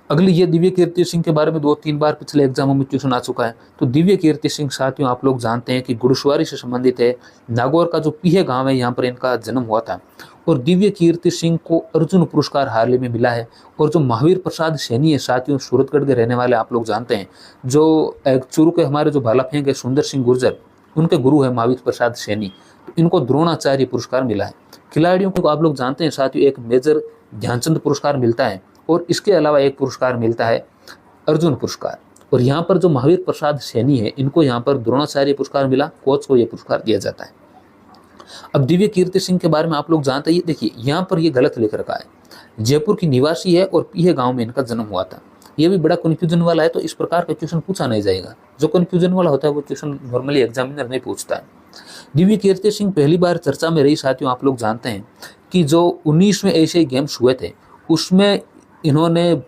[SPEAKER 1] अगली ये दिव्य कीर्ति सिंह के बारे में 2-3 बार पिछले एग्जामों में क्वेश्चन आ चुका है। तो दिव्य कीर्ति सिंह साथियों आप लोग जानते हैं कि घुड़सवारी से संबंधित है। नागौर का जो पीहे गांव है यहाँ पर इनका जन्म हुआ था। और दिव्य कीर्ति सिंह को अर्जुन पुरस्कार हाल ही में मिला है। और जो महावीर प्रसाद सैनी है साथियों सूरतगढ़ के रहने वाले आप लोग जानते हैं, जो चूरू के हमारे जो भाला फेंक है सुंदर सिंह गुर्जर, उनके गुरु है महावीर प्रसाद सैनी, तो इनको द्रोणाचार्य पुरस्कार मिला है। खिलाड़ियों को आप लोग जानते हैं साथियों एक मेजर ध्यानचंद पुरस्कार मिलता है और इसके अलावा एक पुरस्कार मिलता है अर्जुन पुरस्कार। और यहाँ पर जो महावीर प्रसाद सैनी है इनको यहाँ पर द्रोणाचार्य पुरस्कार मिला, कोच को यह पुरस्कार दिया जाता है। अब दिव्य कीर्ति सिंह के बारे में आप लोग जानते हैं, देखिए यहाँ पर ये गलत लिख रखा है, जयपुर की निवासी है और पीहे गांव में इनका जन्म हुआ था। ये भी बड़ा कन्फ्यूजन वाला है, तो इस प्रकार का क्वेश्चन पूछा नहीं जाएगा। जो कन्फ्यूजन वाला होता है वो क्वेश्चन नॉर्मली एग्जामिनर नहीं पूछता है। दिव्य कीर्ति सिंह पहली बार चर्चा में रही साथियों, आप लोग जानते हैं कि जो 19वें एशियाई गेम्स हुए थे उसमें इन्होंने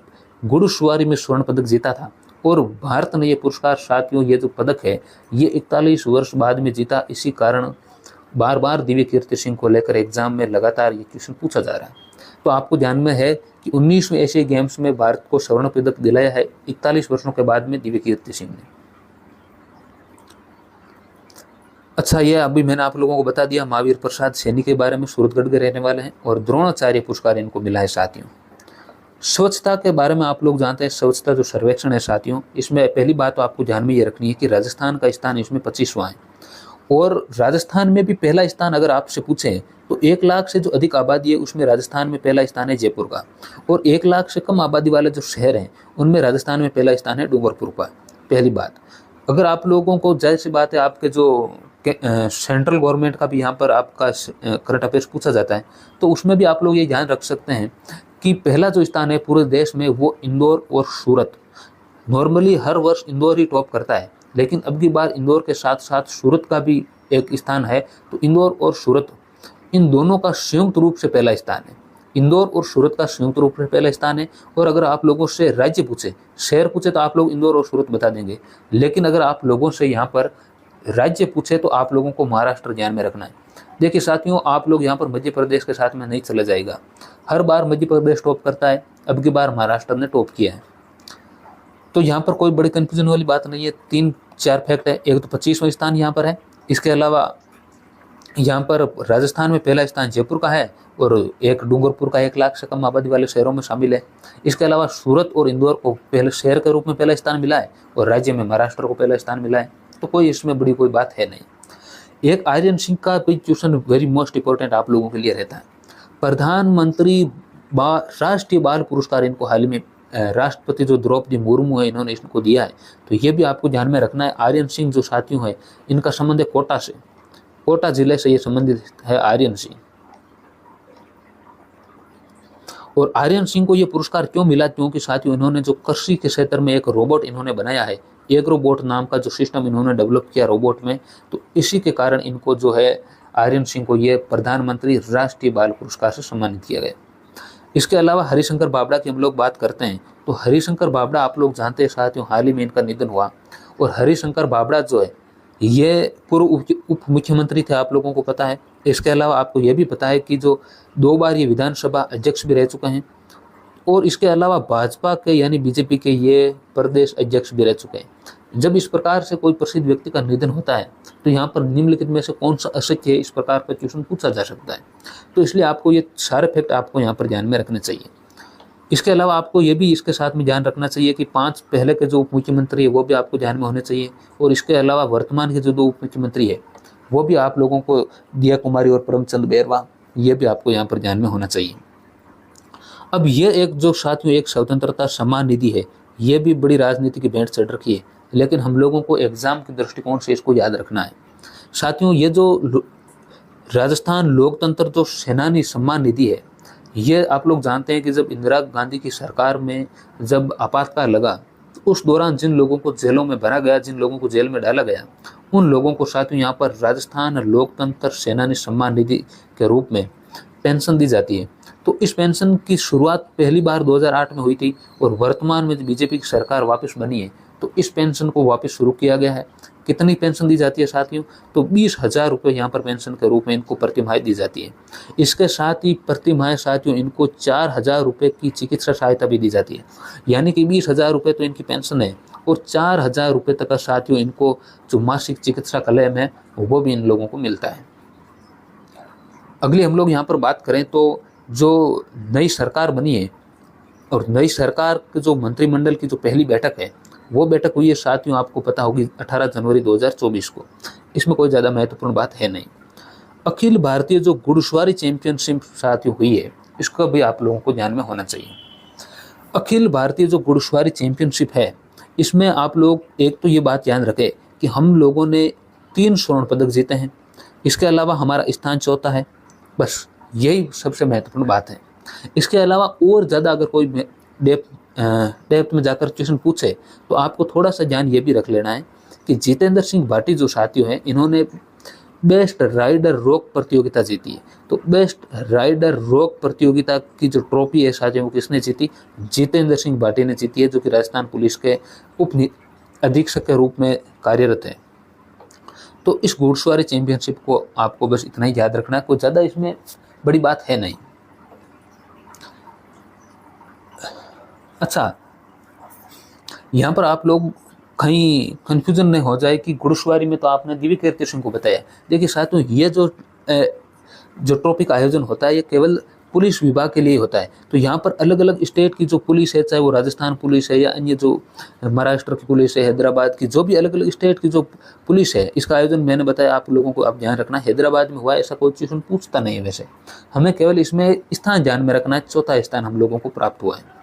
[SPEAKER 1] घुड़सवारी में स्वर्ण पदक जीता था। और भारत ने ये पुरस्कार साथियों, ये जो पदक है ये 41 वर्ष बाद में जीता। इसी कारण बार बार दिव्य कीर्ति सिंह को लेकर एग्जाम में लगातार ये क्वेश्चन पूछा जा रहा है। तो आपको ध्यान में है कि 19वें एशियाई गेम्स में भारत को स्वर्ण पदक दिलाया है 41 वर्षों के बाद में दिव्य कीर्ति सिंह ने। अच्छा, ये अभी मैंने आप लोगों को बता दिया महावीर प्रसाद सैनी के बारे में, सूरतगढ़ के रहने वाले हैं और द्रोणाचार्य पुरस्कार इनको मिला है साथियों। स्वच्छता के बारे में आप लोग जानते हैं, स्वच्छता जो सर्वेक्षण है साथियों, इसमें पहली बात तो आपको ध्यान में ये रखनी है कि राजस्थान का स्थान इसमें 25वां है। और राजस्थान में भी पहला स्थान अगर आपसे पूछें तो 1 लाख से जो अधिक आबादी है उसमें राजस्थान में पहला स्थान है जयपुर का। और 1 लाख से कम आबादी वाले जो शहर हैं उनमें राजस्थान में पहला स्थान है डूंगरपुर का। पहली बात, अगर आप लोगों को जाहिर सी बात है आपके जो सेंट्रल गवर्नमेंट का भी यहाँ पर आपका करंट अफेयर्स पूछा जाता है, तो उसमें भी आप लोग ये ध्यान रख सकते हैं कि पहला जो स्थान है पूरे देश में वो इंदौर और सूरत। नॉर्मली हर वर्ष इंदौर ही टॉप करता है, लेकिन अब की बार इंदौर के साथ साथ सूरत का भी एक स्थान है। तो इंदौर और सूरत इन दोनों का संयुक्त रूप से पहला स्थान है। इंदौर और सूरत का संयुक्त रूप से पहला स्थान है। और अगर आप लोगों से राज्य पूछे, शहर पूछे तो आप लोग इंदौर और सूरत बता देंगे, लेकिन अगर आप लोगों से यहाँ पर राज्य पूछे तो आप लोगों को महाराष्ट्र ध्यान में रखना है। देखिए साथियों, आप लोग यहाँ पर मध्य प्रदेश के साथ में नहीं चला जाएगा। हर बार मध्य प्रदेश टॉप करता है, अब की बार महाराष्ट्र ने टॉप किया है। तो यहाँ पर कोई बड़ी कंफ्यूजन वाली बात नहीं है। 3-4 फैक्ट है। एक तो 25वां स्थान यहाँ पर है, इसके अलावा यहाँ पर राजस्थान में पहला स्थान जयपुर का है और एक डूंगरपुर का 1 लाख से कम आबादी वाले शहरों में शामिल है। इसके अलावा सूरत और इंदौर को पहले शहर के रूप में पहला स्थान मिला है और राज्य में महाराष्ट्र को पहला स्थान मिला है। तो कोई इसमें बड़ी कोई बात है नहीं। एक आर्यन सिंह का कोई क्वेश्चन वेरी मोस्ट इंपॉर्टेंट आप लोगों के लिए रहता है। प्रधानमंत्री राष्ट्रीय बाल पुरस्कार इनको हाल ही में राष्ट्रपति जो द्रौपदी मुर्मू है इन्होंने इसको दिया है। तो ये भी आपको ध्यान में रखना है। आर्यन सिंह जो साथियों है इनका संबंध है कोटा से, कोटा जिले से ये संबंधित है आर्यन सिंह। और आर्यन सिंह को ये पुरस्कार क्यों मिला, क्योंकि साथियों इन्होंने जो कृषि के क्षेत्र में एक रोबोट इन्होंने बनाया है, एग्रोबोट नाम का जो सिस्टम इन्होंने डेवलप किया रोबोट में, तो इसी के कारण इनको जो है आर्यन सिंह को ये प्रधानमंत्री राष्ट्रीय बाल पुरस्कार से सम्मानित किया गया। इसके अलावा हरिशंकर बाबड़ा की हम लोग बात करते हैं तो हरिशंकर बाबड़ा आप लोग जानते हैं साथियों, हाल ही में इनका निधन हुआ। और हरिशंकर बाबड़ा जो है ये पूर्व उप मुख्यमंत्री थे, आप लोगों को पता है। इसके अलावा आपको ये भी पता है कि जो 2 बार ये विधानसभा अध्यक्ष भी रह चुके हैं और इसके अलावा भाजपा के यानी बीजेपी के ये प्रदेश अध्यक्ष भी रह चुके हैं। जब इस प्रकार से कोई प्रसिद्ध व्यक्ति का निधन होता है तो यहाँ पर निम्नलिखित में से कौन सा असत्य है, इस प्रकार का क्वेश्चन पूछा जा सकता है। तो इसलिए आपको ये सारे फैक्ट आपको यहाँ पर ध्यान में रखने चाहिए। इसके अलावा आपको ये भी इसके साथ में ध्यान रखना चाहिए कि 5 पहले के जो उप मुख्यमंत्री है वो भी आपको ध्यान में होने चाहिए। और इसके अलावा वर्तमान के जो 2 उप मुख्यमंत्री है वो भी आप लोगों को, दिया कुमारी और परमचंद बैरवा, ये भी आपको यहाँ पर ध्यान में होना चाहिए। अब ये एक जो साथियों एक स्वतंत्रता सम्मान निधि है, ये भी बड़ी राजनीति की भेंट चढ़ रखी है, लेकिन हम लोगों को एग्जाम के दृष्टिकोण से इसको याद रखना है। साथियों ये जो राजस्थान लोकतंत्र जो सेनानी सम्मान निधि है, ये आप लोग जानते हैं कि जब इंदिरा गांधी की सरकार में जब आपातकाल लगा तो उस दौरान जिन लोगों को जेलों में भरा गया, जिन लोगों को जेल में डाला गया, उन लोगों को साथियों यहाँ पर राजस्थान लोकतंत्र सेनानी सम्मान निधि के रूप में पेंशन दी जाती है। तो इस पेंशन की शुरुआत पहली बार 2008 में हुई थी और वर्तमान में बीजेपी की सरकार वापस बनी है तो इस पेंशन को वापस शुरू किया गया है। कितनी पेंशन दी जाती है साथियों? तो 20,000 रुपये यहाँ पर पेंशन के रूप में इनको प्रतिमाह दी जाती है। इसके साथ ही प्रतिमाह साथियों इनको 4,000 रुपये की चिकित्सा सहायता भी दी जाती है, यानी कि 20,000 रुपये तो इनकी पेंशन है और 4,000 रुपये तक का साथियों इनको जो मासिक चिकित्सा क्लेम है वो भी इन लोगों को मिलता है। अगली हम लोग यहाँ पर बात करें तो जो नई सरकार बनी है और नई सरकार के जो मंत्रिमंडल की जो पहली बैठक है वो बैठक हुई है साथियों, आपको पता होगी 18 जनवरी 2024 को। इसमें कोई ज़्यादा महत्वपूर्ण बात है नहीं। अखिल भारतीय जो घुड़सवारी चैंपियनशिप साथियों हुई है, इसका भी आप लोगों को ध्यान में होना चाहिए। अखिल भारतीय जो घुड़सवारी चैंपियनशिप है, इसमें आप लोग एक तो ये बात याद रखें कि हम लोगों ने 3 स्वर्ण पदक जीते हैं, इसके अलावा हमारा स्थान 4था है, बस यही सबसे महत्वपूर्ण बात है। इसके अलावा और ज़्यादा अगर कोई डेप्थ में जाकर क्वेश्चन पूछे तो आपको थोड़ा सा ध्यान ये भी रख लेना है कि जितेंद्र सिंह भाटी जो साथियों हैं, इन्होंने बेस्ट राइडर रॉक प्रतियोगिता जीती है। तो बेस्ट राइडर रॉक प्रतियोगिता की जो ट्रॉफी है साथियों, किसने जीती? जितेंद्र सिंह भाटी ने जीती है, जो कि राजस्थान पुलिस के उप अधीक्षक के रूप में कार्यरत है। तो इस घुड़सवारी चैंपियनशिप को आपको बस इतना ही याद रखना है, कोई ज़्यादा इसमें बड़ी बात है नहीं। अच्छा, यहाँ पर आप लोग कहीं कंफ्यूजन नहीं हो जाए कि घुड़सवारी में तो आपने दिव्य कीर्ति सिंह को बताया। देखिए साथियों, ये जो ट्रॉफी का आयोजन होता है ये केवल पुलिस विभाग के लिए होता है। तो यहाँ पर अलग अलग स्टेट की जो पुलिस है, चाहे वो राजस्थान पुलिस है या अन्य जो महाराष्ट्र की पुलिस है, हैदराबाद की, जो भी अलग अलग स्टेट की जो पुलिस है, इसका आयोजन मैंने बताया आप लोगों को। आप ध्यान रखना, हैदराबाद में हुआ ऐसा कोई क्वेश्चन पूछता नहीं है। वैसे हमें केवल इसमें स्थान ध्यान में रखना है, 4था स्थान हम लोगों को प्राप्त हुआ है।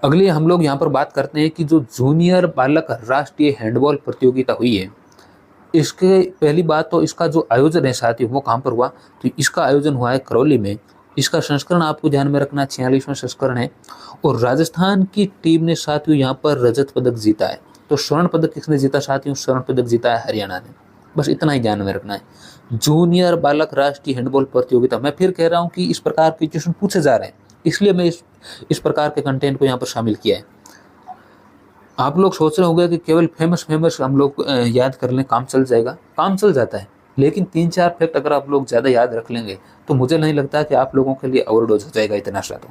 [SPEAKER 1] अगली हम लोग यहाँ पर बात करते हैं कि जो जूनियर बालक राष्ट्रीय हैंडबॉल प्रतियोगिता हुई है, इसके पहली बात तो इसका जो आयोजन है साथियों वो कहाँ पर हुआ? तो इसका आयोजन हुआ है करौली में। इसका संस्करण आपको ध्यान में रखना 46वां संस्करण है और राजस्थान की टीम ने साथियों यहाँ पर रजत पदक जीता है। तो स्वर्ण पदक किसने जीता साथियों? स्वर्ण पदक जीता है हरियाणा ने। बस इतना ही ध्यान में रखना है। जूनियर बालक राष्ट्रीय हैंडबॉल प्रतियोगिता, मैं फिर कह रहा हूँ कि इस प्रकार के क्वेश्चन पूछे जा रहे हैं, इसलिए मैं इस प्रकार के कंटेंट को यहाँ पर शामिल किया है। आप लोग सोच रहे होंगे कि केवल फेमस हम लोग याद कर लें, काम चल जाएगा। काम चल जाता है, लेकिन 3-4 फैक्ट अगर आप लोग ज़्यादा याद रख लेंगे तो मुझे नहीं लगता कि आप लोगों के लिए ओवरडोज हो जाएगा इतना सा। तो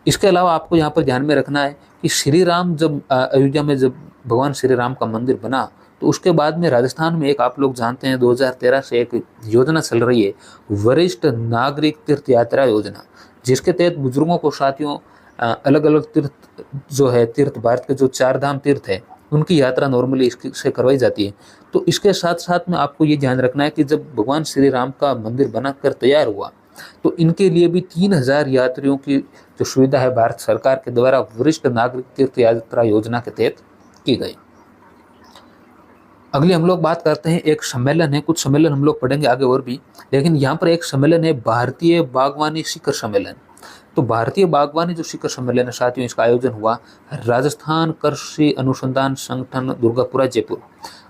[SPEAKER 1] इसके अलावा आपको यहाँ पर ध्यान में रखना है कि श्री राम जब अयोध्या में जब भगवान श्री राम का मंदिर बना तो उसके बाद में राजस्थान में एक आप लोग जानते हैं 2013 से एक योजना चल रही है, वरिष्ठ नागरिक तीर्थ यात्रा योजना, जिसके तहत बुजुर्गों को साथियों अलग अलग तीर्थ जो है, तीर्थ भारत के जो 4 धाम तीर्थ है, उनकी यात्रा नॉर्मली इससे करवाई जाती है। तो इसके साथ साथ में आपको ये ध्यान रखना है कि जब भगवान श्री राम का मंदिर बनाकर तैयार हुआ तो इनके लिए भी 3,000 यात्रियों की जो सुविधा है भारत सरकार के द्वारा वरिष्ठ नागरिक तीर्थ यात्रा योजना के तहत की गई। अगली हम लोग बात करते हैं, एक सम्मेलन है, कुछ सम्मेलन हम लोग पढ़ेंगे आगे और भी, लेकिन यहाँ पर एक सम्मेलन है भारतीय बागवानी शिखर सम्मेलन। तो भारतीय बागवानी जो शिखर सम्मेलन है साथियों, इसका आयोजन हुआ राजस्थान कृषि अनुसंधान संगठन दुर्गापुरा जयपुर।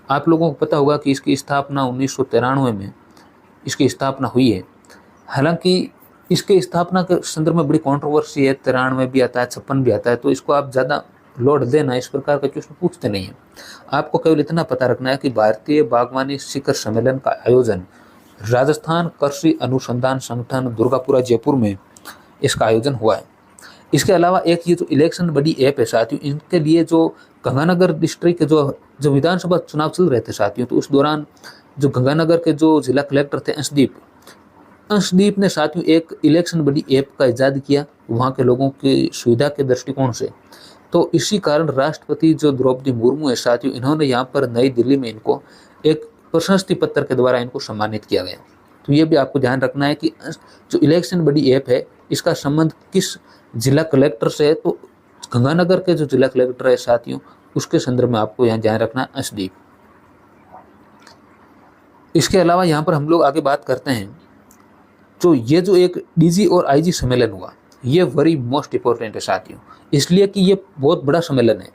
[SPEAKER 1] आप लोगों को पता होगा कि इसकी स्थापना 1993 में इसकी स्थापना हुई है। हालांकि इसके स्थापना के संदर्भ में बड़ी कंट्रोवर्सी है, 93 में भी आता है, 56 भी आता है, तो इसको आप ज़्यादा लोड देना, इस प्रकार का क्वेश्चन पूछते नहीं है। आपको केवल इतना पता रखना है कि भारतीय बागवानी शिखर सम्मेलन का आयोजन राजस्थान कृषि अनुसंधान संगठन दुर्गापुरा जयपुर में इसका आयोजन हुआ है। इसके अलावा एक ये जो इलेक्शन बडी ऐप है साथियों, इनके लिए जो गंगानगर डिस्ट्रिक्ट के जो विधानसभा चुनाव चल रहे थे साथियों, तो उस दौरान जो गंगानगर के जो जिला कलेक्टर थे अंशदीप ने साथियों एक इलेक्शन बडी ऐप का इजाद किया वहाँ के लोगों की सुविधा के दृष्टिकोण से। तो इसी कारण राष्ट्रपति जो द्रौपदी मुर्मू है साथियों, इन्होंने यहाँ पर नई दिल्ली में इनको एक प्रशस्ति पत्र के द्वारा इनको सम्मानित किया गया। तो ये भी आपको ध्यान रखना है कि जो इलेक्शन बडी ऐप है इसका संबंध किस जिला कलेक्टर से है, तो गंगानगर के जो जिला कलेक्टर है साथियों, उसके संदर्भ में आपको यहाँ ध्यान रखना है अंशदीप। इसके अलावा यहाँ पर हम लोग आगे बात करते हैं, तो ये जो एक डीजी और आईजी सम्मेलन हुआ, ये वेरी मोस्ट इंपॉर्टेंट है साथियों, इसलिए कि ये बहुत बड़ा सम्मेलन है।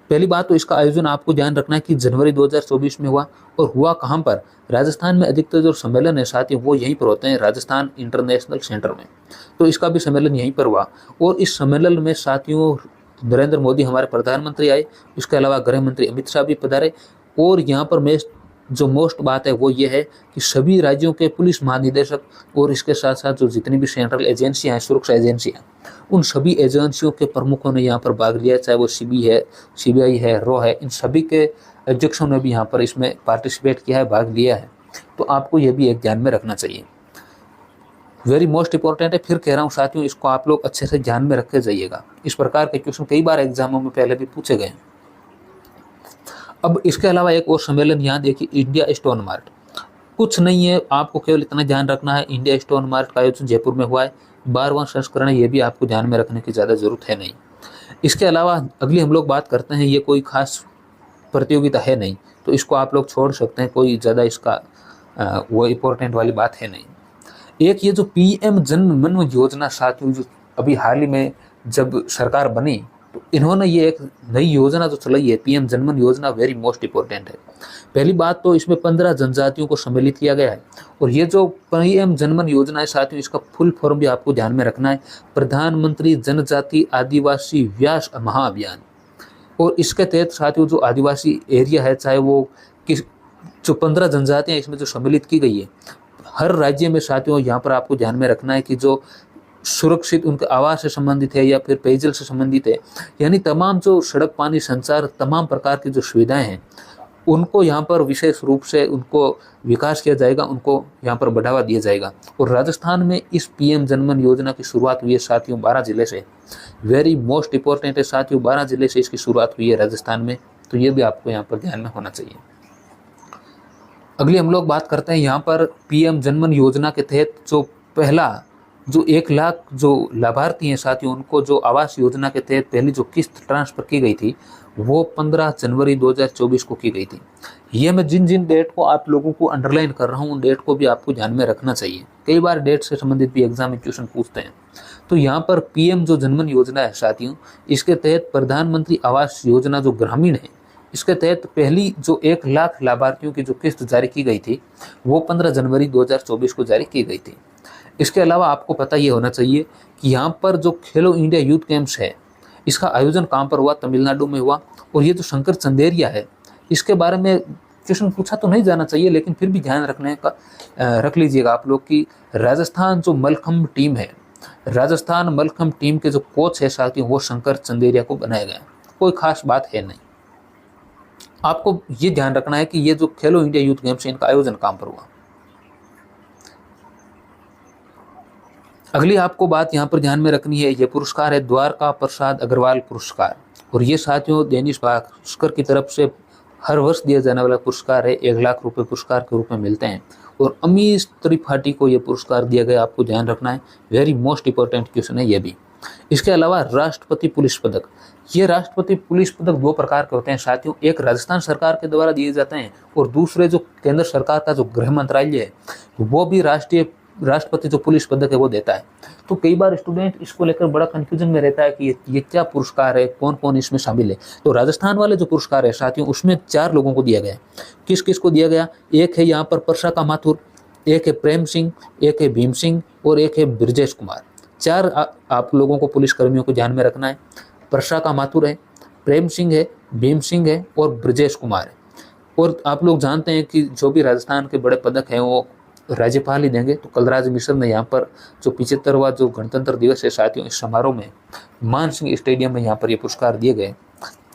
[SPEAKER 1] पहली बात तो इसका आयोजन आपको ध्यान रखना है कि जनवरी 2024 में हुआ, और हुआ कहाँ पर, राजस्थान में। अधिकतर जो सम्मेलन है साथियों वो यहीं पर होते हैं, राजस्थान इंटरनेशनल सेंटर में। तो इसका भी सम्मेलन यहीं पर हुआ, और इस सम्मेलन में साथियों नरेंद्र मोदी हमारे प्रधानमंत्री आए, इसके अलावा गृह मंत्री अमित शाह भी पधारे। और यहाँ पर मैं जो मोस्ट बात है वो ये है कि सभी राज्यों के पुलिस महानिदेशक और इसके साथ साथ जो जितनी भी सेंट्रल एजेंसियां हैं, सुरक्षा एजेंसियां, उन सभी एजेंसियों के प्रमुखों ने यहाँ पर भाग लिया, चाहे वो सीबीआई है, रो है, इन सभी के अध्यक्षों ने भी यहाँ पर इसमें पार्टिसिपेट किया है, भाग लिया है। तो आपको ये भी एक ध्यान में रखना चाहिए, वेरी मोस्ट इंपॉर्टेंट है। फिर कह रहा हूँ साथियों, इसको आप लोग अच्छे से ध्यान में रख के जाइएगा। इस प्रकार के क्वेश्चन कई बार एग्जामों में पहले भी पूछे गए। अब इसके अलावा एक और सम्मेलन यहाँ देखिए, इंडिया स्टोन मार्ट। कुछ नहीं है, आपको केवल इतना ध्यान रखना है, इंडिया स्टोन मार्ट का आयोजन जयपुर में हुआ है, 12वां संस्करण है, ये भी आपको ध्यान में रखने की ज़्यादा जरूरत है नहीं। इसके अलावा अगली हम लोग बात करते हैं, ये कोई खास प्रतियोगिता है नहीं, तो इसको आप लोग छोड़ सकते हैं, कोई ज़्यादा इसका वो इम्पोर्टेंट वाली बात है नहीं। एक ये जो पीएम जन मन योजना साथियों, जो अभी हाल ही में जब सरकार बनी तो इन्होंने ये एक नई योजना जो चलाई है, पीएम जनमन योजना, वेरी मोस्ट इंपॉर्टेंट है। पहली बात तो इसमें 15 जनजातियों को सम्मिलित किया गया है, और ये जो पीएम जनमन योजना है साथियों, इसका फुल फॉर्म भी आपको ध्यान में रखना है, प्रधानमंत्री जनजाति आदिवासी व्यास महाअभियान। और इसके तहत साथियों जो आदिवासी एरिया है, चाहे वो किस जो 15 जनजातियाँ इसमें जो सम्मिलित की गई है, हर राज्य में साथियों यहाँ पर आपको ध्यान में रखना है कि जो सुरक्षित उनके आवास से संबंधित है या फिर पेयजल से संबंधित है, यानी तमाम जो सड़क, पानी, संचार, तमाम प्रकार की जो सुविधाएं हैं, उनको यहाँ पर विशेष रूप से उनको विकास किया जाएगा, उनको यहाँ पर बढ़ावा दिया जाएगा। और राजस्थान में इस पीएम जनमन योजना की शुरुआत हुई है साथियों 12 जिले से, वेरी मोस्ट इंपॉर्टेंट है साथियों, 12 जिले से इसकी शुरुआत हुई है राजस्थान में, तो ये भी आपको यहाँ पर ध्यान में होना चाहिए। अगली हम लोग बात करते हैं यहाँ पर पीएम जनमन योजना के तहत जो पहला जो 1 लाख जो लाभार्थी हैं साथियों, उनको जो आवास योजना के तहत पहली जो किस्त ट्रांसफर की गई थी वो 15 जनवरी 2024 को की गई थी। ये मैं जिन जिन डेट को आप लोगों को अंडरलाइन कर रहा हूँ, उन डेट को भी आपको ध्यान में रखना चाहिए, कई बार डेट से संबंधित भी एग्जाम में क्वेश्चन पूछते हैं। तो यहाँ पर पीएम जो जनमन योजना है साथियों, इसके तहत प्रधानमंत्री आवास योजना जो ग्रामीण है, इसके तहत पहली जो 1 लाख लाभार्थियों की जो किस्त जारी की गई थी वो 15 जनवरी 2024 को जारी की गई थी। इसके अलावा आपको पता ये होना चाहिए कि यहाँ पर जो खेलो इंडिया यूथ गेम्स है, इसका आयोजन कहाँ पर हुआ, तमिलनाडु में हुआ। और ये जो शंकर चंदेरिया है, इसके बारे में क्वेश्चन पूछा तो नहीं जाना चाहिए, लेकिन फिर भी ध्यान रख लीजिएगा आप लोग कि राजस्थान जो मलखम्ब टीम है, राजस्थान मलखम्ब टीम के जो कोच है साथियों, वो शंकर चंदेरिया को बनाया गया, कोई खास बात है नहीं। आपको ये ध्यान रखना है कि ये जो खेलो इंडिया यूथ गेम्स है, इनका आयोजन कहाँ पर हुआ। अगली आपको बात यहाँ पर ध्यान में रखनी है, ये पुरस्कार है द्वारका प्रसाद अग्रवाल पुरस्कार, और ये साथियों दैनिक भास्कर की तरफ से हर वर्ष दिया जाने वाला पुरस्कार है, 1 लाख रुपए पुरस्कार के रूप में मिलते हैं। और अमीश त्रिपाठी को ये पुरस्कार दिया गया, आपको ध्यान रखना है, वेरी मोस्ट इंपॉर्टेंट क्वेश्चन है ये भी। इसके अलावा राष्ट्रपति पुलिस पदक, ये राष्ट्रपति पुलिस पदक 2 प्रकार के होते हैं साथियों, एक राजस्थान सरकार के द्वारा दिए जाते हैं, और दूसरे जो केंद्र सरकार का जो गृह मंत्रालय है वो भी राष्ट्रपति जो पुलिस पदक है वो देता है। तो कई बार स्टूडेंट इसको लेकर बड़ा कंफ्यूजन में रहता है कि ये क्या पुरस्कार है, कौन कौन इसमें शामिल है। तो राजस्थान वाले जो पुरस्कार है साथियों, उसमें 4 लोगों को दिया गया। किस किस को दिया गया, एक है यहाँ पर परसाका माथुर, एक है प्रेम सिंह, एक है भीम सिंह, और एक है ब्रजेश कुमार। चार आप लोगों को पुलिस कर्मियों को ध्यान में रखना है। प्रशाका माथुर है, प्रेम सिंह है, भीम सिंह है और ब्रजेश कुमार है। और आप लोग जानते हैं कि जो भी राजस्थान के बड़े पदक हैं वो राज्यपाल ही देंगे। तो कलराज मिश्र ने यहाँ पर जो 75वां जो गणतंत्र दिवस है साथियों, इस समारोह में मान सिंह स्टेडियम में यहाँ पर ये पुरस्कार दिए गए।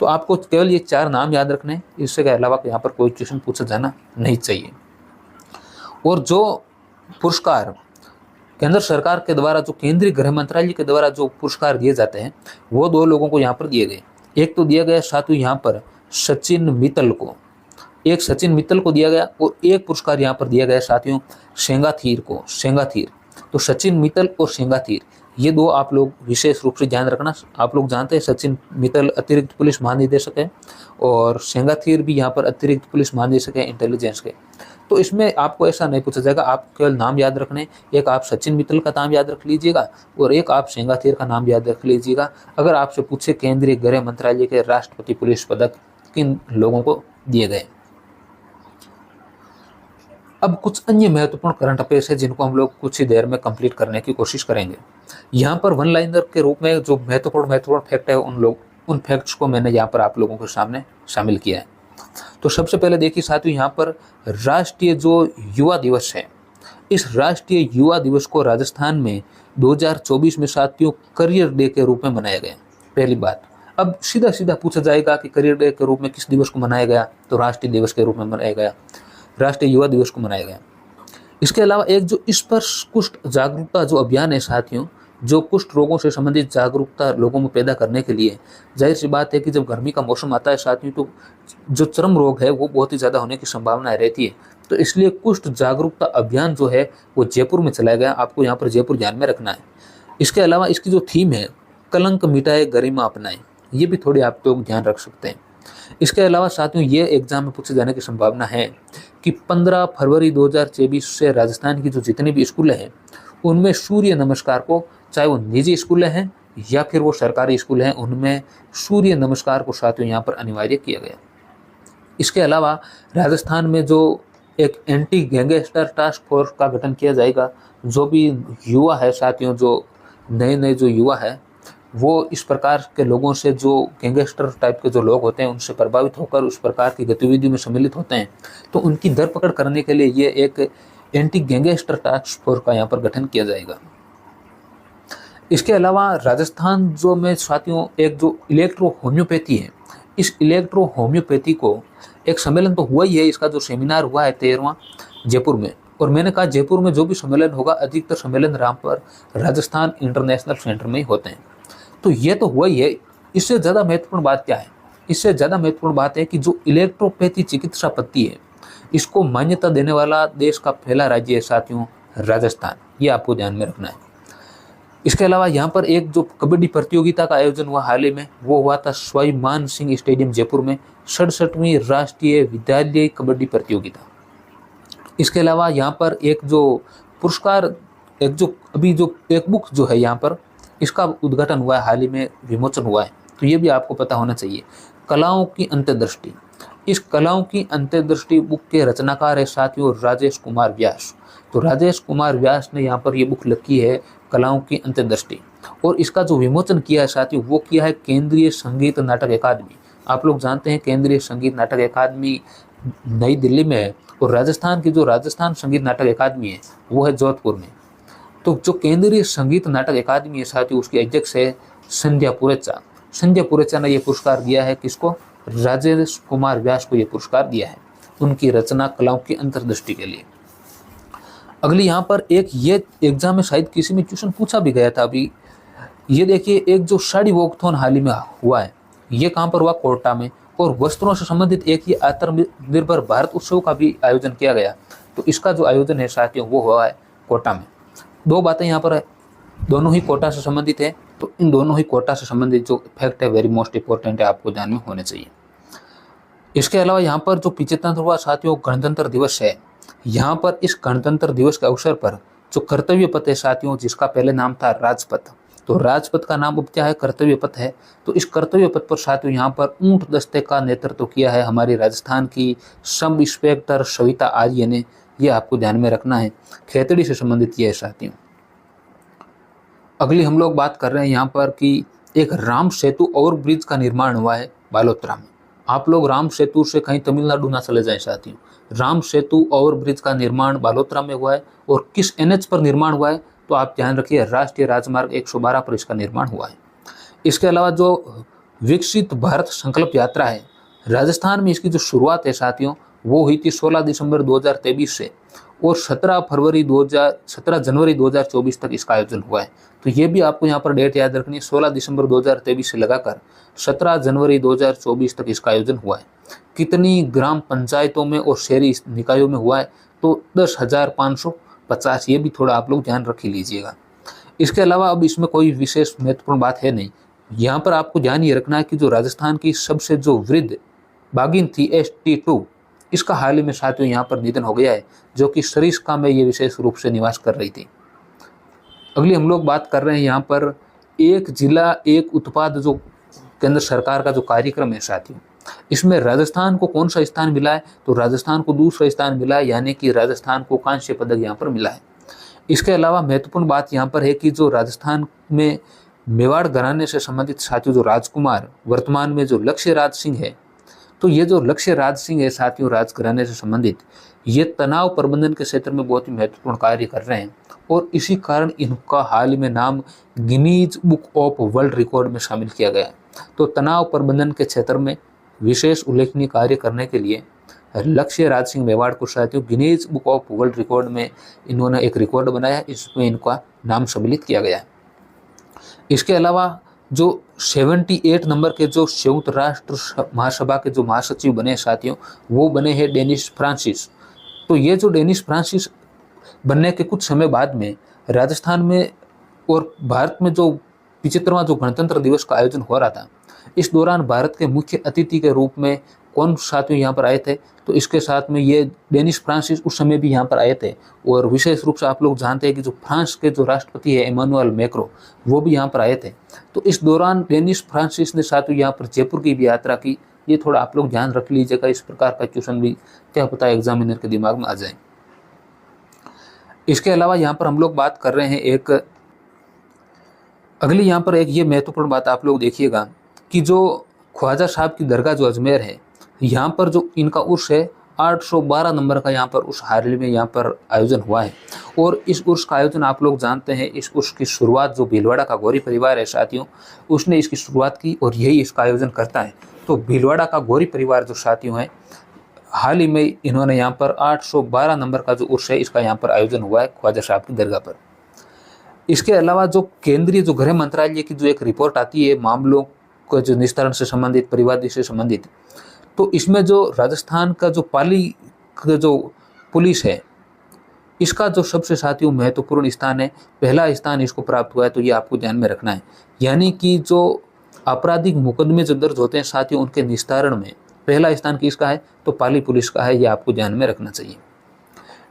[SPEAKER 1] तो आपको केवल ये 4 नाम याद रखने हैं, इससे के अलावा यहाँ पर कोई क्वेश्चन पूछा जाना नहीं चाहिए। और जो पुरस्कार केंद्र सरकार के द्वारा, जो केंद्रीय गृह मंत्रालय के द्वारा जो पुरस्कार दिए जाते हैं, वो 2 लोगों को यहाँ पर दिए गए। एक तो दिया गया साथियों यहाँ पर सचिन मित्तल को, एक सचिन मित्तल को दिया गया और एक पुरस्कार यहाँ पर दिया गया साथियों सेंगाथीर को, सेंगाथीर। तो सचिन मित्तल और सेंगाथीर, ये 2 आप लोग विशेष रूप से ध्यान रखना। आप लोग जानते हैं सचिन मित्तल अतिरिक्त पुलिस महानिदेशक है और सेंगाथीर भी यहाँ पर अतिरिक्त पुलिस महानिदेशक है इंटेलिजेंस के। तो इसमें आपको ऐसा नहीं पूछा जाएगा, आप केवल नाम याद रखने। एक आप सचिन मित्तल का नाम याद रख लीजिएगा और एक आप सेंगाथीर का नाम याद रख लीजिएगा। अगर आपसे पूछे केंद्रीय गृह मंत्रालय के राष्ट्रपति पुलिस पदक किन लोगों को दिए गए। अब कुछ अन्य महत्वपूर्ण करंट अफेयर्स है जिनको हम लोग कुछ ही देर में कंप्लीट करने की कोशिश करेंगे। यहाँ पर वन लाइनर के रूप में जो महत्वपूर्ण फैक्ट है उन फैक्ट्स को मैंने यहाँ पर आप लोगों के सामने शामिल किया है। तो सबसे पहले देखिए साथियों, यहाँ पर राष्ट्रीय जो युवा दिवस है, इस राष्ट्रीय युवा दिवस को राजस्थान में 2024 में साथियों करियर डे के रूप में मनाया गया। पहली बात, अब सीधा सीधा पूछा जाएगा कि करियर डे के रूप में किस दिवस को मनाया गया, तो राष्ट्रीय दिवस के रूप में मनाया गया, राष्ट्रीय युवा दिवस को मनाया गया। इसके अलावा एक जो स्पर्श कुष्ठ जागरूकता जो अभियान है साथियों, जो कुष्ठ रोगों से संबंधित जागरूकता लोगों में पैदा करने के लिए, जाहिर सी बात है कि जब गर्मी का मौसम आता है साथियों, तो जो चर्म रोग है वो बहुत ही ज़्यादा होने की संभावना रहती है। तो इसलिए कुष्ठ जागरूकता अभियान जो है वो जयपुर में चलाया गया। आपको यहाँ पर जयपुर ध्यान में रखना है। इसके अलावा इसकी जो थीम है कलंक मिटाए गरिमा अपनाएं, ये भी थोड़ी आप लोग ध्यान रख सकते हैं। इसके अलावा साथियों ये एग्जाम में पूछे जाने की संभावना है कि 15 फरवरी 2024 से राजस्थान की जो जितनी भी स्कूलें हैं उनमें सूर्य नमस्कार को, चाहे वो निजी स्कूलें हैं या फिर वो सरकारी स्कूल हैं, उनमें सूर्य नमस्कार को साथियों यहाँ पर अनिवार्य किया गया। इसके अलावा राजस्थान में जो एक एंटी गैंगस्टर टास्क फोर्स का गठन किया जाएगा। जो भी युवा है साथियों, जो नए जो युवा है वो इस प्रकार के लोगों से, जो गैंगस्टर टाइप के जो लोग होते हैं उनसे प्रभावित होकर उस प्रकार की गतिविधियों में सम्मिलित होते हैं, तो उनकी धरपकड़ करने के लिए ये एक एंटी गैंगस्टर टास्क फोर्स का यहाँ पर गठन किया जाएगा। इसके अलावा राजस्थान जो में साथियों एक जो इलेक्ट्रो होम्योपैथी है, इस इलेक्ट्रो होम्योपैथी को एक सम्मेलन तो हुआ ही है, इसका जो सेमिनार हुआ है 13वां जयपुर में। और मैंने कहा जयपुर में जो भी सम्मेलन होगा अधिकतर सम्मेलन रामपुर राजस्थान इंटरनेशनल सेंटर में ही होते हैं। तो ये तो हुआ ही है। इससे ज़्यादा महत्वपूर्ण बात क्या है? इससे ज़्यादा महत्वपूर्ण बात है कि जो इलेक्ट्रोपैथी चिकित्सा पद्धति है इसको मान्यता देने वाला देश का पहला राज्य है साथियों राजस्थान। ये आपको ध्यान में रखना है। इसके अलावा यहाँ पर एक जो कबड्डी प्रतियोगिता का आयोजन हुआ हाल ही में, वो हुआ था सवाई मान सिंह स्टेडियम जयपुर में, 67वीं राष्ट्रीय विद्यालय कबड्डी प्रतियोगिता। इसके अलावा यहाँ पर एक जो पुरस्कार, एक जो अभी जो एक बुक जो है यहाँ पर इसका उद्घाटन हुआ है, हाल ही में विमोचन हुआ है, तो ये भी आपको पता होना चाहिए। कलाओं की अंतर्दृष्टि, इस कलाओं की अंतर्दृष्टि बुक के रचनाकार है साथियों राजेश कुमार व्यास। तो राजेश कुमार व्यास ने यहाँ पर ये बुक लिखी है कलाओं की अंतर्दृष्टि, और इसका जो विमोचन किया है साथियों वो किया है केंद्रीय संगीत नाटक अकादमी। आप लोग जानते हैं केंद्रीय संगीत नाटक अकादमी नई दिल्ली में है और राजस्थान की जो राजस्थान संगीत नाटक अकादमी है वो है जोधपुर में। तो जो केंद्रीय संगीत नाटक अकादमी है साथियों उसकी अध्यक्ष है संध्या पुरेचा। संध्या पुरेचा ने यह पुरस्कार दिया है किसको? राजेश कुमार व्यास को यह पुरस्कार दिया है उनकी रचना कलाओं की अंतर्दृष्टि के लिए। अगली यहाँ पर एक ये एग्जाम में शायद किसी में क्वेश्चन पूछा भी गया था अभी, ये देखिए एक जो साड़ी वॉकथॉन हाल ही में हुआ है, ये कहाँ पर हुआ? कोटा में। और वस्त्रों से संबंधित एक ये आत्मनिर्भर भारत उत्सव का भी आयोजन किया गया। तो इसका जो आयोजन है साथियों वो हुआ है कोटा में। दो बातें यहाँ पर है, दोनों ही कोटा से संबंधित है। तो इन दोनों ही कोटा से संबंधित जो फैक्ट है वेरी मोस्ट इंपॉर्टेंट है, आपको ध्यान में होने चाहिए। इसके अलावा यहाँ पर जो 75वां साथियों गणतंत्र दिवस है, यहाँ पर इस गणतंत्र दिवस के अवसर पर जो कर्तव्य पथ है साथियों, जिसका पहले नाम था राजपथ, तो राजपथ का नाम अब क्या है? कर्तव्य पथ है। तो इस कर्तव्य पथ पर साथियों यहाँ पर ऊंट दस्ते का नेतृत्व किया है हमारी राजस्थान की सब इंस्पेक्टर सविता आर्य ने। ये आपको ध्यान में रखना है, खेतड़ी से संबंधित ये है साथियों। अगली हम लोग बात कर रहे हैं यहाँ पर कि एक राम सेतु ओवर ब्रिज का निर्माण हुआ है बालोतरा में। आप लोग राम सेतु से कहीं तमिलनाडु ना चले जाएं साथियों। राम सेतु ओवर ब्रिज का निर्माण बालोतरा में हुआ है और किस एनएच पर निर्माण हुआ है तो आप ध्यान रखिए, राष्ट्रीय राजमार्ग 112 पर इसका निर्माण हुआ है। इसके अलावा जो विकसित भारत संकल्प यात्रा है, राजस्थान में इसकी जो शुरुआत है साथियों वो हुई थी 16 दिसंबर 2023 से और 17 जनवरी 2024 तक इसका आयोजन हुआ है। तो ये भी आपको यहाँ पर डेट याद रखनी है, 16 दिसंबर 2023 से लगाकर 17 जनवरी 2024 तक इसका आयोजन हुआ है। कितनी ग्राम पंचायतों में और शहरी निकायों में हुआ है तो 10,550, ये भी थोड़ा आप लोग ध्यान रख ही लीजिएगा। इसके अलावा अब इसमें कोई विशेष महत्वपूर्ण बात है नहीं। यहाँ पर आपको ध्यान ये रखना है कि जो राजस्थान की सबसे जो वृद्ध बाघिन थी ST2, इसका हाल ही में साथियों यहाँ पर निधन हो गया है, जो कि सरिस्का में ये विशेष रूप से निवास कर रही थी। अगली हम लोग बात कर रहे हैं यहाँ पर एक जिला एक उत्पाद जो केंद्र सरकार का जो कार्यक्रम है साथियों, इसमें राजस्थान को कौन सा स्थान मिला है तो राजस्थान को दूसरा स्थान मिला है, यानी कि राजस्थान को कांस्य पदक यहाँ पर मिला है। इसके अलावा महत्वपूर्ण बात यहाँ पर है कि जो राजस्थान में मेवाड़ घराने से संबंधित साथियों जो राजकुमार वर्तमान में जो लक्ष्य राज सिंह है, तो ये जो लक्ष्य राज सिंह है साथियों राजघराने से संबंधित, ये तनाव प्रबंधन के क्षेत्र में बहुत ही महत्वपूर्ण कार्य कर रहे हैं और इसी कारण इनका हाल ही में नाम Guinness book of world record में शामिल किया गया है। तो तनाव प्रबंधन के क्षेत्र में विशेष उल्लेखनीय कार्य करने के लिए लक्ष्य राज सिंह मेवाड़ को साथियों Guinness book of world record में इन्होंने एक रिकॉर्ड बनाया, इसमें इनका नाम सम्मिलित किया गया है। इसके अलावा जो 78 नंबर के जो संयुक्त राष्ट्र महासभा के जो महासचिव बने साथियों, वो बने हैं डेनिस फ्रांसिस। तो ये जो डेनिस फ्रांसिस बनने के कुछ समय बाद में राजस्थान में और भारत में जो 75वां जो गणतंत्र दिवस का आयोजन हो रहा था, इस दौरान भारत के मुख्य अतिथि के रूप में कौन साथियों यहाँ पर आए थे तो इसके साथ में ये डेनिस फ्रांसिस उस समय भी यहाँ पर आए थे। और विशेष रूप से आप लोग जानते हैं कि जो फ्रांस के जो राष्ट्रपति है इमानुएल मैक्रों, वो भी यहाँ पर आए थे। तो इस दौरान डेनिस फ्रांसिस ने साथियों यहाँ पर जयपुर की भी यात्रा की। ये थोड़ा आप लोग ध्यान रख लीजिएगा, इस प्रकार का क्वेश्चन भी क्या पता है एग्जामिनर के दिमाग में आ जाए। इसके अलावा यहाँ पर हम लोग बात कर रहे हैं अगली यहाँ पर एक ये महत्वपूर्ण बात आप लोग देखिएगा कि जो ख्वाजा साहब की दरगाह जो अजमेर है, यहाँ पर जो इनका उर्स है 812 नंबर का यहाँ पर उस हाल में यहाँ पर आयोजन हुआ है। और इस उर्स का आयोजन आप लोग जानते हैं, इस उर्स की शुरुआत जो भीलवाड़ा का गौरी परिवार है साथियों, उसने इसकी शुरुआत की और यही इसका आयोजन करता है। तो भीलवाड़ा का गौरी परिवार जो साथियों है, हाल ही में इन्होंने यहाँ पर 812 नंबर का जो उर्स है इसका यहाँ पर आयोजन हुआ है ख्वाजा साहब की दरगाह पर। इसके अलावा जो केंद्रीय जो गृह मंत्रालय की जो एक रिपोर्ट आती है मामलों को जो निस्तारण से संबंधित, परिवादी से संबंधित, तो इसमें जो राजस्थान का जो पाली का जो पुलिस है, इसका जो सबसे साथियों महत्वपूर्ण स्थान है, पहला स्थान इसको प्राप्त हुआ है। तो ये आपको ध्यान में रखना है, यानी कि जो आपराधिक मुकदमे जो दर्ज होते हैं साथियों, उनके निस्तारण में पहला स्थान किसका है तो पाली पुलिस का है। ये आपको ध्यान में रखना चाहिए।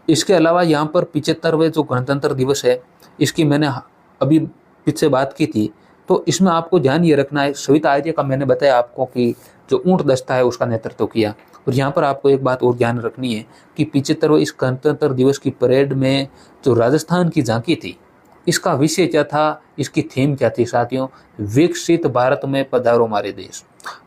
[SPEAKER 1] इसके अलावा यहाँ पर 75वें जो गणतंत्र दिवस है, इसकी मैंने अभी पीछे बात की थी, तो इसमें आपको ध्यान ये रखना है, सविता आर्य का मैंने बताया आपको कि जो ऊंट दस्ता है उसका नेतृत्व किया। और यहाँ पर आपको एक बात और ध्यान रखनी है कि 75वें इस गणतंत्र दिवस की परेड में जो राजस्थान की झांकी थी, इसका विषय क्या था, इसकी थीम क्या थी साथियों, विकसित भारत में पधारो मारे देश।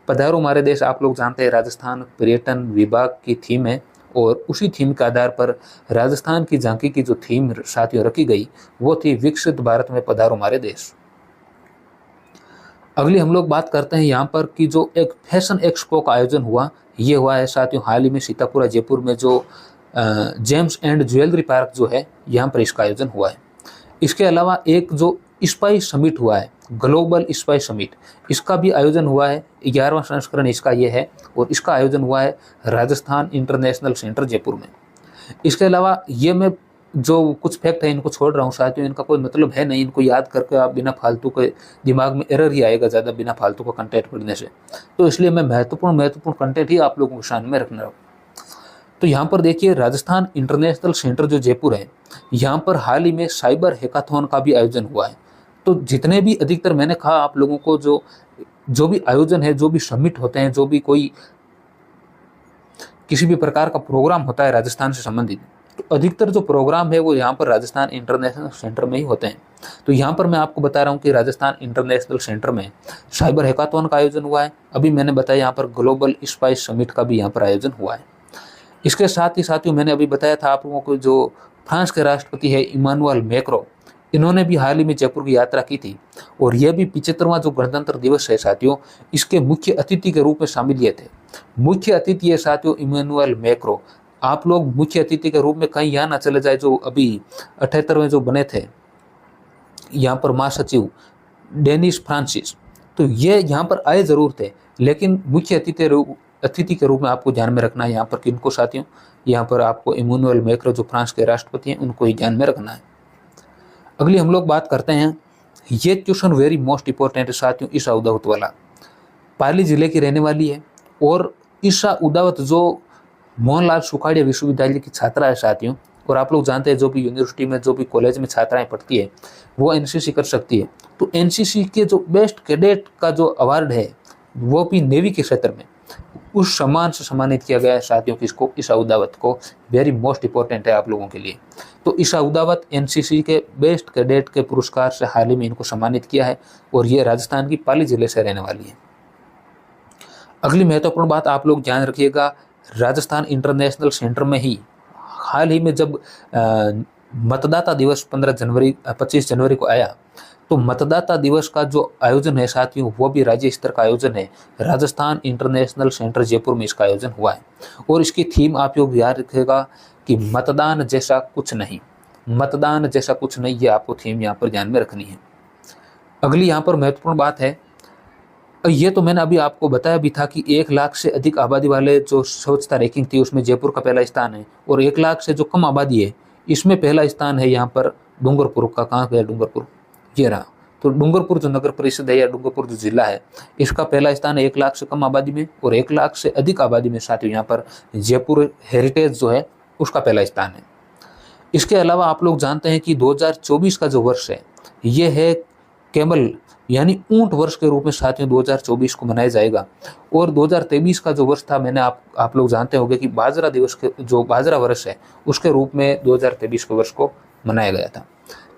[SPEAKER 1] पधारो मारे देश आप लोग जानते हैं राजस्थान पर्यटन विभाग की थीम है और उसी थीम के आधार पर राजस्थान की झांकी की जो थीम साथियों रखी गई वो थी विकसित भारत में पधारो मारे देश। अगली हम लोग बात करते हैं यहाँ पर कि जो एक फैशन एक्सपो का आयोजन हुआ, ये हुआ है साथियों हाल ही में सीतापुरा जयपुर में जो जेम्स एंड ज्वेलरी पार्क जो है यहाँ पर इसका आयोजन हुआ है। इसके अलावा एक जो स्पाइस समिट हुआ है, ग्लोबल स्पाइस समिट, इसका भी आयोजन हुआ है। 11वां संस्करण इसका ये है और इसका आयोजन हुआ है राजस्थान इंटरनेशनल सेंटर जयपुर में। इसके अलावा ये मैं जो कुछ फैक्ट है इनको छोड़ रहा हूँ साथियों, इनका कोई मतलब है नहीं, इनको याद करके आप बिना फालतू के दिमाग में एरर ही आएगा ज़्यादा बिना फालतू का कंटेंट पढ़ने से। तो इसलिए मैं महत्वपूर्ण कंटेंट ही आप लोगों के सामने में रखना हूँ। तो यहाँ पर देखिए राजस्थान इंटरनेशनल सेंटर जो जयपुर है, यहाँ पर हाल ही में साइबर हैकाथॉन का भी आयोजन हुआ है। तो जितने भी अधिकतर मैंने कहा आप लोगों को जो भी आयोजन है, जो भी समिट होते हैं, जो भी कोई किसी भी प्रकार का प्रोग्राम होता है राजस्थान से संबंधित, तो अधिकतर जो प्रोग्राम है वो यहाँ पर राजस्थान इंटरनेशनल सेंटर में ही होते हैं। तो यहाँ पर मैं आपको बता रहा हूँ कि राजस्थान इंटरनेशनल सेंटर में साइबर हैकाथॉन का आयोजन हुआ है। अभी मैंने बताया यहाँ पर ग्लोबल स्पाइस समिट का भी यहाँ पर आयोजन हुआ है। इसके साथ ही साथियों मैंने अभी बताया था आप लोगों को, जो फ्रांस के राष्ट्रपति है इमानुएल मैक्रो, इन्होंने भी हाल ही में जयपुर की यात्रा की थी और यह भी 75वां जो गणतंत्र दिवस है साथियों, इसके मुख्य अतिथि के रूप में शामिल लिए थे। मुख्य अतिथि है साथियों इमानुएल मैक्रो। आप लोग मुख्य अतिथि के रूप में कहीं यहाँ ना चले जाए, जो अभी 78वें जो बने थे यहाँ पर महासचिव डेनिस फ्रांसिस, तो ये यहाँ पर आए जरूर थे, लेकिन मुख्य अतिथि के रूप में आपको ध्यान में रखना है यहाँ पर किनको साथियों, यहाँ पर आपको इमानुएल मैक्रो जो फ्रांस के राष्ट्रपति हैं उनको ही ध्यान में रखना है। अगली हम लोग बात करते हैं, ये क्वेश्चन वेरी मोस्ट इंपॉर्टेंट है साथियों। ईशा उदावत वाला पाली जिले की रहने वाली है और ईशा उदावत जो मोहनलाल सुखाड़िया विश्वविद्यालय की छात्रा है साथियों, और आप लोग जानते हैं जो भी यूनिवर्सिटी में जो भी कॉलेज में छात्राएं पढ़ती है वो एनसीसी कर सकती है। तो एनसीसी के जो बेस्ट कैडेट का जो अवार्ड है वो भी नेवी के क्षेत्र में उस सम्मान से सम्मानित किया गया है साथियों, किसको, ईशा उदावत को। वेरी मोस्ट इंपॉर्टेंट है आप लोगों के लिए। तो ईशा उदावत एनसीसी के बेस्ट कैडेट के पुरस्कार से हाल ही में इनको सम्मानित किया है और ये राजस्थान की पाली जिले से रहने वाली है। अगली महत्वपूर्ण बात आप लोग ध्यान रखिएगा, राजस्थान इंटरनेशनल सेंटर में ही हाल ही में जब मतदाता दिवस 25 जनवरी को आया, तो मतदाता दिवस का जो आयोजन है साथियों वो भी राज्य स्तर का आयोजन है। राजस्थान इंटरनेशनल सेंटर जयपुर में इसका आयोजन हुआ है और इसकी थीम आप लोग याद रखिएगा कि मतदान जैसा कुछ नहीं, मतदान जैसा कुछ नहीं, ये आपको थीम यहाँ पर ध्यान में रखनी है। अगली यहाँ पर महत्वपूर्ण बात है, ये तो मैंने अभी आपको बताया भी था कि 1 लाख से अधिक आबादी वाले जो स्वच्छता रैंकिंग थी उसमें जयपुर का पहला स्थान है, और 1 लाख से जो कम आबादी है इसमें पहला स्थान है यहाँ पर डूंगरपुर का। कहाँ गया डूंगरपुर, ये रहा। तो डूंगरपुर जो नगर परिषद है या डूंगरपुर जो जिला है इसका पहला स्थान है 1 लाख से कम आबादी में, और 1 लाख से अधिक आबादी में साथियों यहाँ पर जयपुर हेरिटेज जो है उसका पहला स्थान है। इसके अलावा आप लोग जानते हैं कि 2024 का जो वर्ष है ये है कैमल यानी ऊंट वर्ष के रूप में साथियों 2024 को मनाया जाएगा, और 2023 का जो वर्ष था मैंने आप लोग जानते होंगे कि बाजरा दिवस के जो बाजरा वर्ष है उसके रूप में 2023 के वर्ष को मनाया गया था।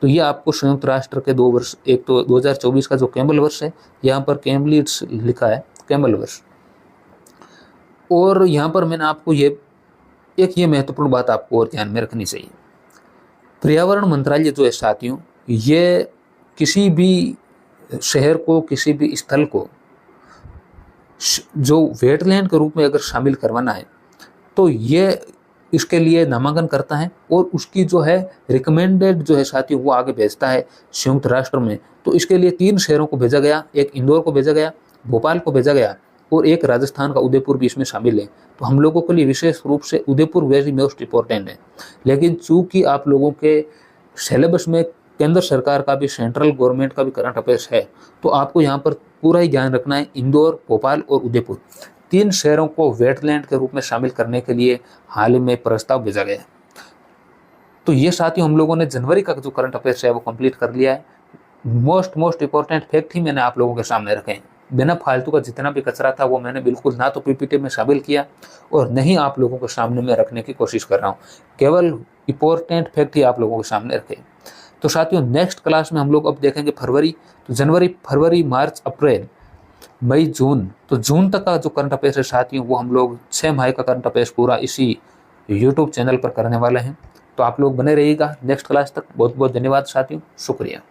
[SPEAKER 1] तो ये आपको संयुक्त राष्ट्र के 2 वर्ष, एक तो 2024 का जो कैमल वर्ष है यहाँ पर कैमलिट्स लिखा है कैमल वर्ष, और यहाँ पर मैंने आपको ये महत्वपूर्ण बात आपको और ध्यान में रखनी चाहिए। पर्यावरण मंत्रालय जो है साथियों ये किसी भी शहर को, किसी भी स्थल को जो वेटलैंड के रूप में अगर शामिल करवाना है तो ये इसके लिए नामांकन करता है और उसकी जो है रिकमेंडेड जो है साथियों वो आगे भेजता है संयुक्त राष्ट्र में। तो इसके लिए 3 शहरों को भेजा गया, एक इंदौर को भेजा गया, भोपाल को भेजा गया और एक राजस्थान का उदयपुर भी इसमें शामिल है। तो हम लोगों के लिए विशेष रूप से उदयपुर वेरी मोस्ट इंपॉर्टेंट है, लेकिन चूंकि आप लोगों के सिलेबस में केंद्र सरकार का भी, सेंट्रल गवर्नमेंट का भी करंट अफेयर्स है, तो आपको यहाँ पर पूरा ही ध्यान रखना है। इंदौर, भोपाल और उदयपुर 3 शहरों को वेटलैंड के रूप में शामिल करने के लिए हाल ही में प्रस्ताव भेजा गया है। तो ये साथियों हम लोगों ने जनवरी का जो करंट अफेयर्स है वो कंप्लीट कर लिया है। मोस्ट इंपॉर्टेंट फैक्ट ही मैंने आप लोगों के सामने रखे हैं। बिना फालतू का जितना भी कचरा था वो मैंने बिल्कुल ना तो पीपीटी में शामिल किया और नहीं आप लोगों के सामने में रखने की कोशिश कर रहा हूँ। केवल इंपॉर्टेंट फैक्ट ही आप लोगों के सामने रखे। तो साथियों नेक्स्ट क्लास में हम लोग अब देखेंगे फरवरी, तो जनवरी, फरवरी, मार्च, अप्रैल, मई, जून, तो जून तक का जो करंट अफेयर्स है साथियों वो हम लोग 6 माह का करंट अफेयर्स पूरा इसी यूट्यूब चैनल पर करने वाले हैं। तो आप लोग बने रहिएगा नेक्स्ट क्लास तक। बहुत बहुत धन्यवाद साथियों, शुक्रिया।